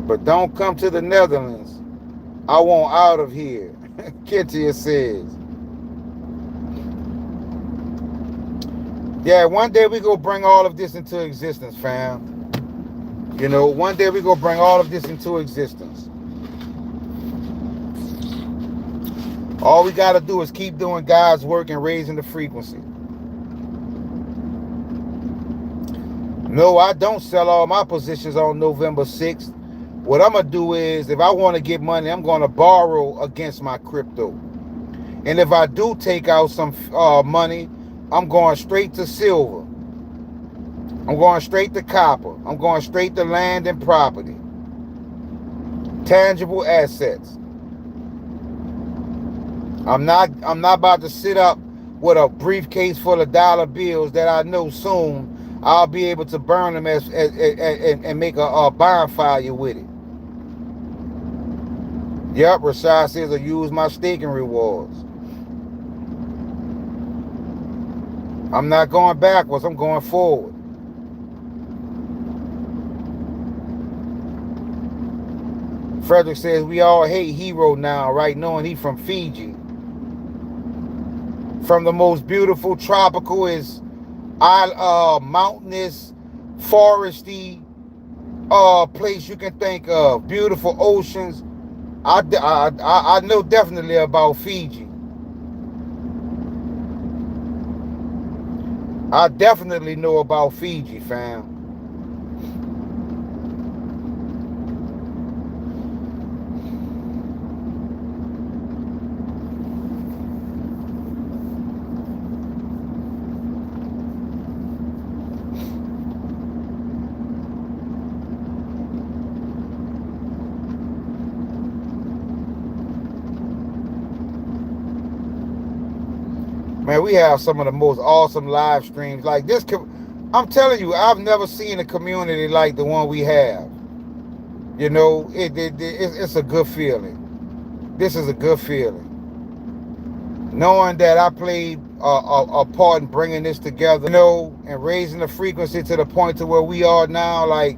But don't come to the Netherlands. I want out of here. Kittia says. Yeah, one day we go bring all of this into existence, fam. You know, one day we go bring all of this into existence. All we got to do is keep doing God's work and raising the frequency. No, I don't sell all my positions on November 6th. What I'm going to do is, if I want to get money, I'm going to borrow against my crypto. And if I do take out some money, I'm going straight to silver. I'm going straight to copper. I'm going straight to land and property. Tangible assets. I'm not about to sit up with a briefcase full of dollar bills that I know soon I'll be able to burn them and make a bonfire with it. Yep, Rashad says I use my staking rewards. I'm not going backwards, I'm going forward. Frederick says we all hate Hero now, right? Knowing he from Fiji. From the most beautiful tropical is mountainous, foresty place you can think of. Beautiful oceans. I know definitely about Fiji. I definitely know about Fiji, fam. Man, we have some of the most awesome live streams. Like this, I'm telling you, I've never seen a community like the one we have. You know, it's a good feeling. This is a good feeling. Knowing that I played a part in bringing this together, you know, and raising the frequency to the point to where we are now, like,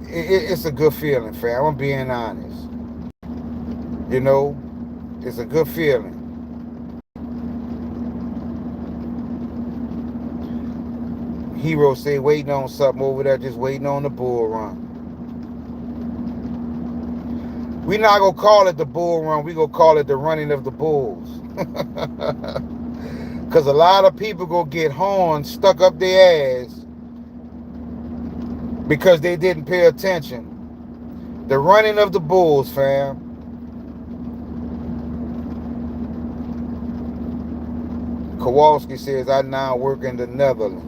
it's a good feeling, fam. I'm being honest. You know, it's a good feeling. Hero say waiting on something over there, just waiting on the bull run. We not gonna call it the bull run, we gonna call it the running of the bulls. Cause a lot of people gonna get horns stuck up their ass because they didn't pay attention. The running of the bulls, fam. Kowalski says, I now work in the Netherlands.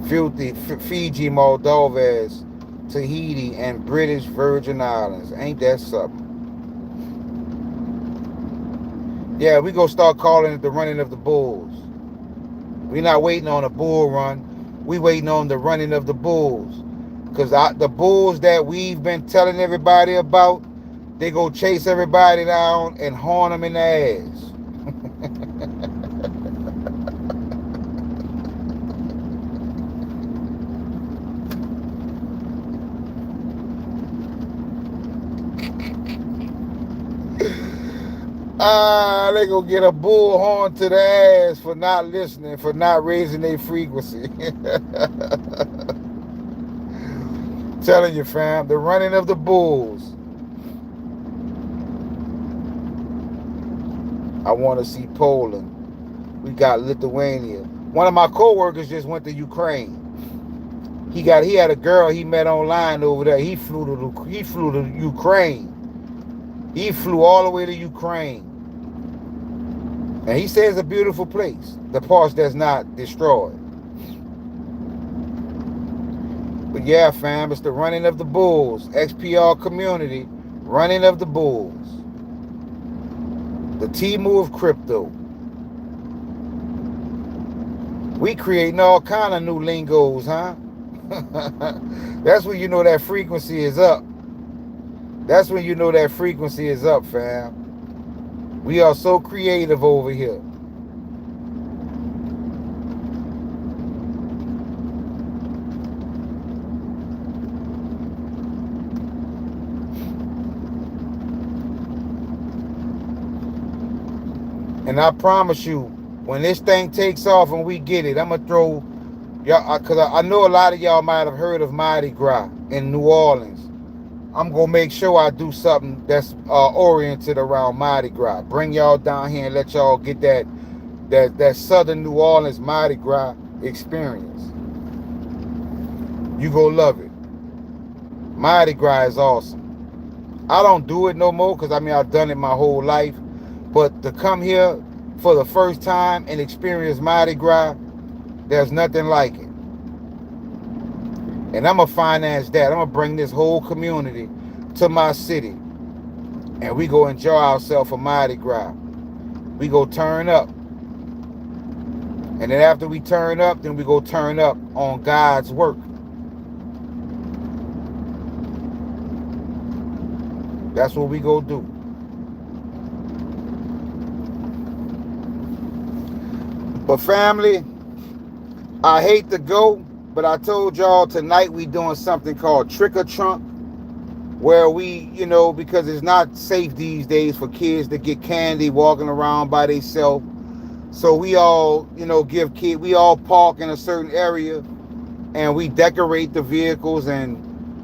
Filthy, Fiji, Moldovas, Tahiti, and British Virgin Islands. Ain't that something? Yeah, we gonna start calling it the running of the bulls. We not waiting on a bull run. We waiting on the running of the bulls. Because the bulls that we've been telling everybody about, they go chase everybody down and horn them in the ass. They gonna get a bull horn to the ass for not listening, for not raising their frequency. Telling you, fam, the running of the bulls. I want to see Poland. We got Lithuania. One of my co-workers just went to Ukraine. He had a girl he met online over there. He flew to Ukraine. He flew all the way to Ukraine. And he says it's a beautiful place. The parts that's not destroyed. But yeah, fam, it's the running of the bulls. XPR community, running of the bulls. The Temu of crypto. We creating all kind of new lingos, huh? That's when you know that frequency is up. That's when you know that frequency is up, fam. We are so creative over here. And I promise you, when this thing takes off and we get it, I'm going to throw y'all, because I know a lot of y'all might have heard of Mardi Gras in New Orleans. I'm going to make sure I do something that's oriented around Mardi Gras. Bring y'all down here and let y'all get that Southern New Orleans Mardi Gras experience. You going to love it. Mardi Gras is awesome. I don't do it no more because, I mean, I've done it my whole life. But to come here for the first time and experience Mardi Gras, there's nothing like it. And I'm going to finance that. I'm going to bring this whole community to my city. And we go enjoy ourselves for Mardi Gras. We go turn up. And then after we turn up, then we go turn up on God's work. That's what we go do. But family, I hate to go, but I told y'all tonight we doing something called Trick or Trunk, where we, you know, because it's not safe these days for kids to get candy walking around by themselves. So we all, you know, we all park in a certain area and we decorate the vehicles and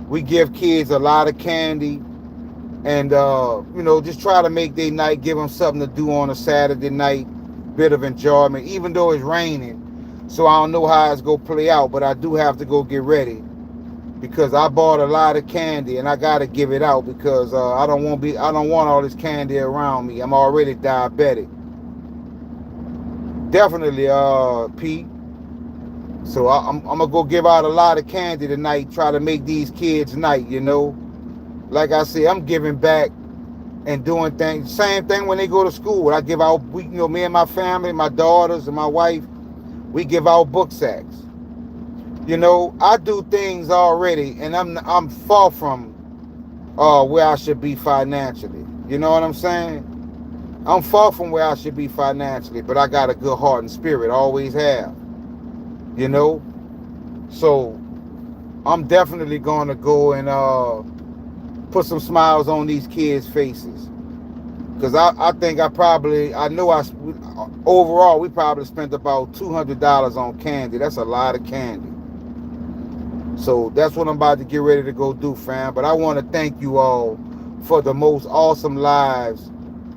we give kids a lot of candy and, you know, just try to make their night, give them something to do on a Saturday night, bit of enjoyment, even though it's raining. So I don't know how it's going to play out, but I do have to go get ready because I bought a lot of candy and I got to give it out because I don't want all this candy around me. I'm already diabetic. Definitely, Pete. So I'm going to go give out a lot of candy tonight, try to make these kids' night, you know. Like I say, I'm giving back and doing things. Same thing when they go to school. I give out, me and my family, my daughters and my wife, we give out book sacks. I do things already, and I'm far from where I should be financially. You know what I'm saying? I'm far from where I should be financially, but I got a good heart and spirit, always have. You know, so I'm definitely going to go and put some smiles on these kids' faces. Because I think overall, we probably spent about $200 on candy. That's a lot of candy. So that's what I'm about to get ready to go do, fam. But I want to thank you all for the most awesome lives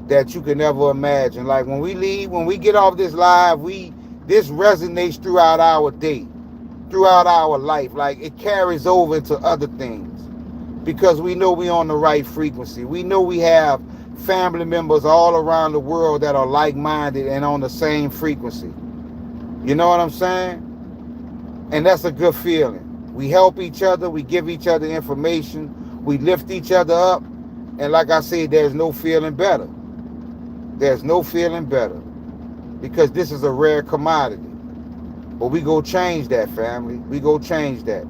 that you can ever imagine. Like when we leave, when we get off this live, this resonates throughout our day, throughout our life. Like it carries over into other things because we know we're on the right frequency. We know we have family members all around the world that are like-minded and on the same frequency. You know what I'm saying? And that's a good feeling. We help each other. We give each other information. We lift each other up. And like I said, there's no feeling better. There's no feeling better because this is a rare commodity. But we go change that, family. We go change that.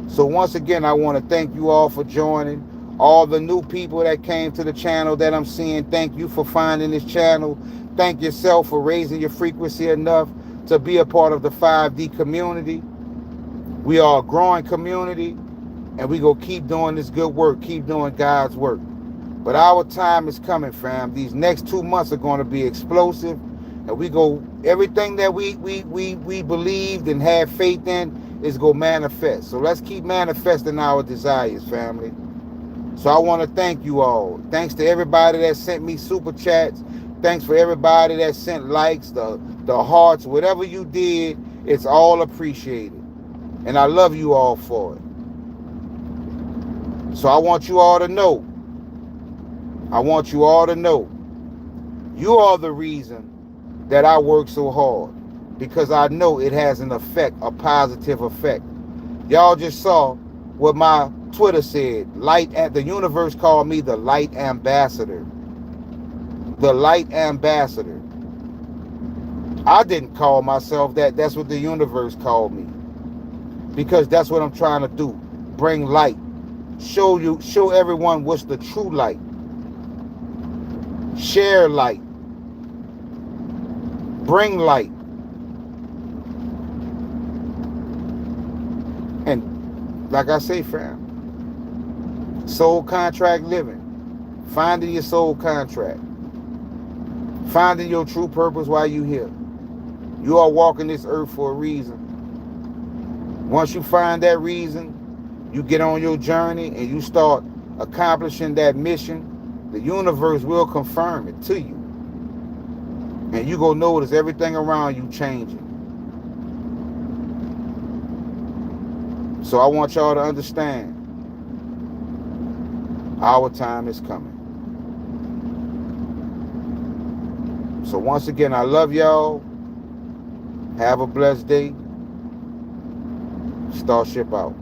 So once again, I want to thank you all for joining. All the new people that came to the channel that I'm seeing, thank you for finding this channel. Thank yourself for raising your frequency enough to be a part of the 5D community. We are a growing community, and we go keep doing this good work, keep doing God's work. But our time is coming, fam. These next 2 months are going to be explosive, and everything that we believed and had faith in is going to manifest. So let's keep manifesting our desires, family. So I want to thank you all. Thanks to everybody that sent me super chats. Thanks for everybody that sent likes, the hearts, whatever you did, it's all appreciated. And I love you all for it. So I want you all to know, you are the reason that I work so hard, because I know it has an effect, a positive effect. Y'all just saw what my Twitter said. The universe called me the light ambassador. The light ambassador. I didn't call myself that. That's what the universe called me. Because that's what I'm trying to do. Bring light. Show everyone what's the true light. Share light. Bring light. And like I say, fam, soul contract living. Finding your soul contract. Finding your true purpose while you're here. You are walking this earth for a reason. Once you find that reason, you get on your journey and you start accomplishing that mission, the universe will confirm it to you. And you go notice everything around you changing. So I want y'all to understand, our time is coming. So once again, I love y'all. Have a blessed day. Starship out.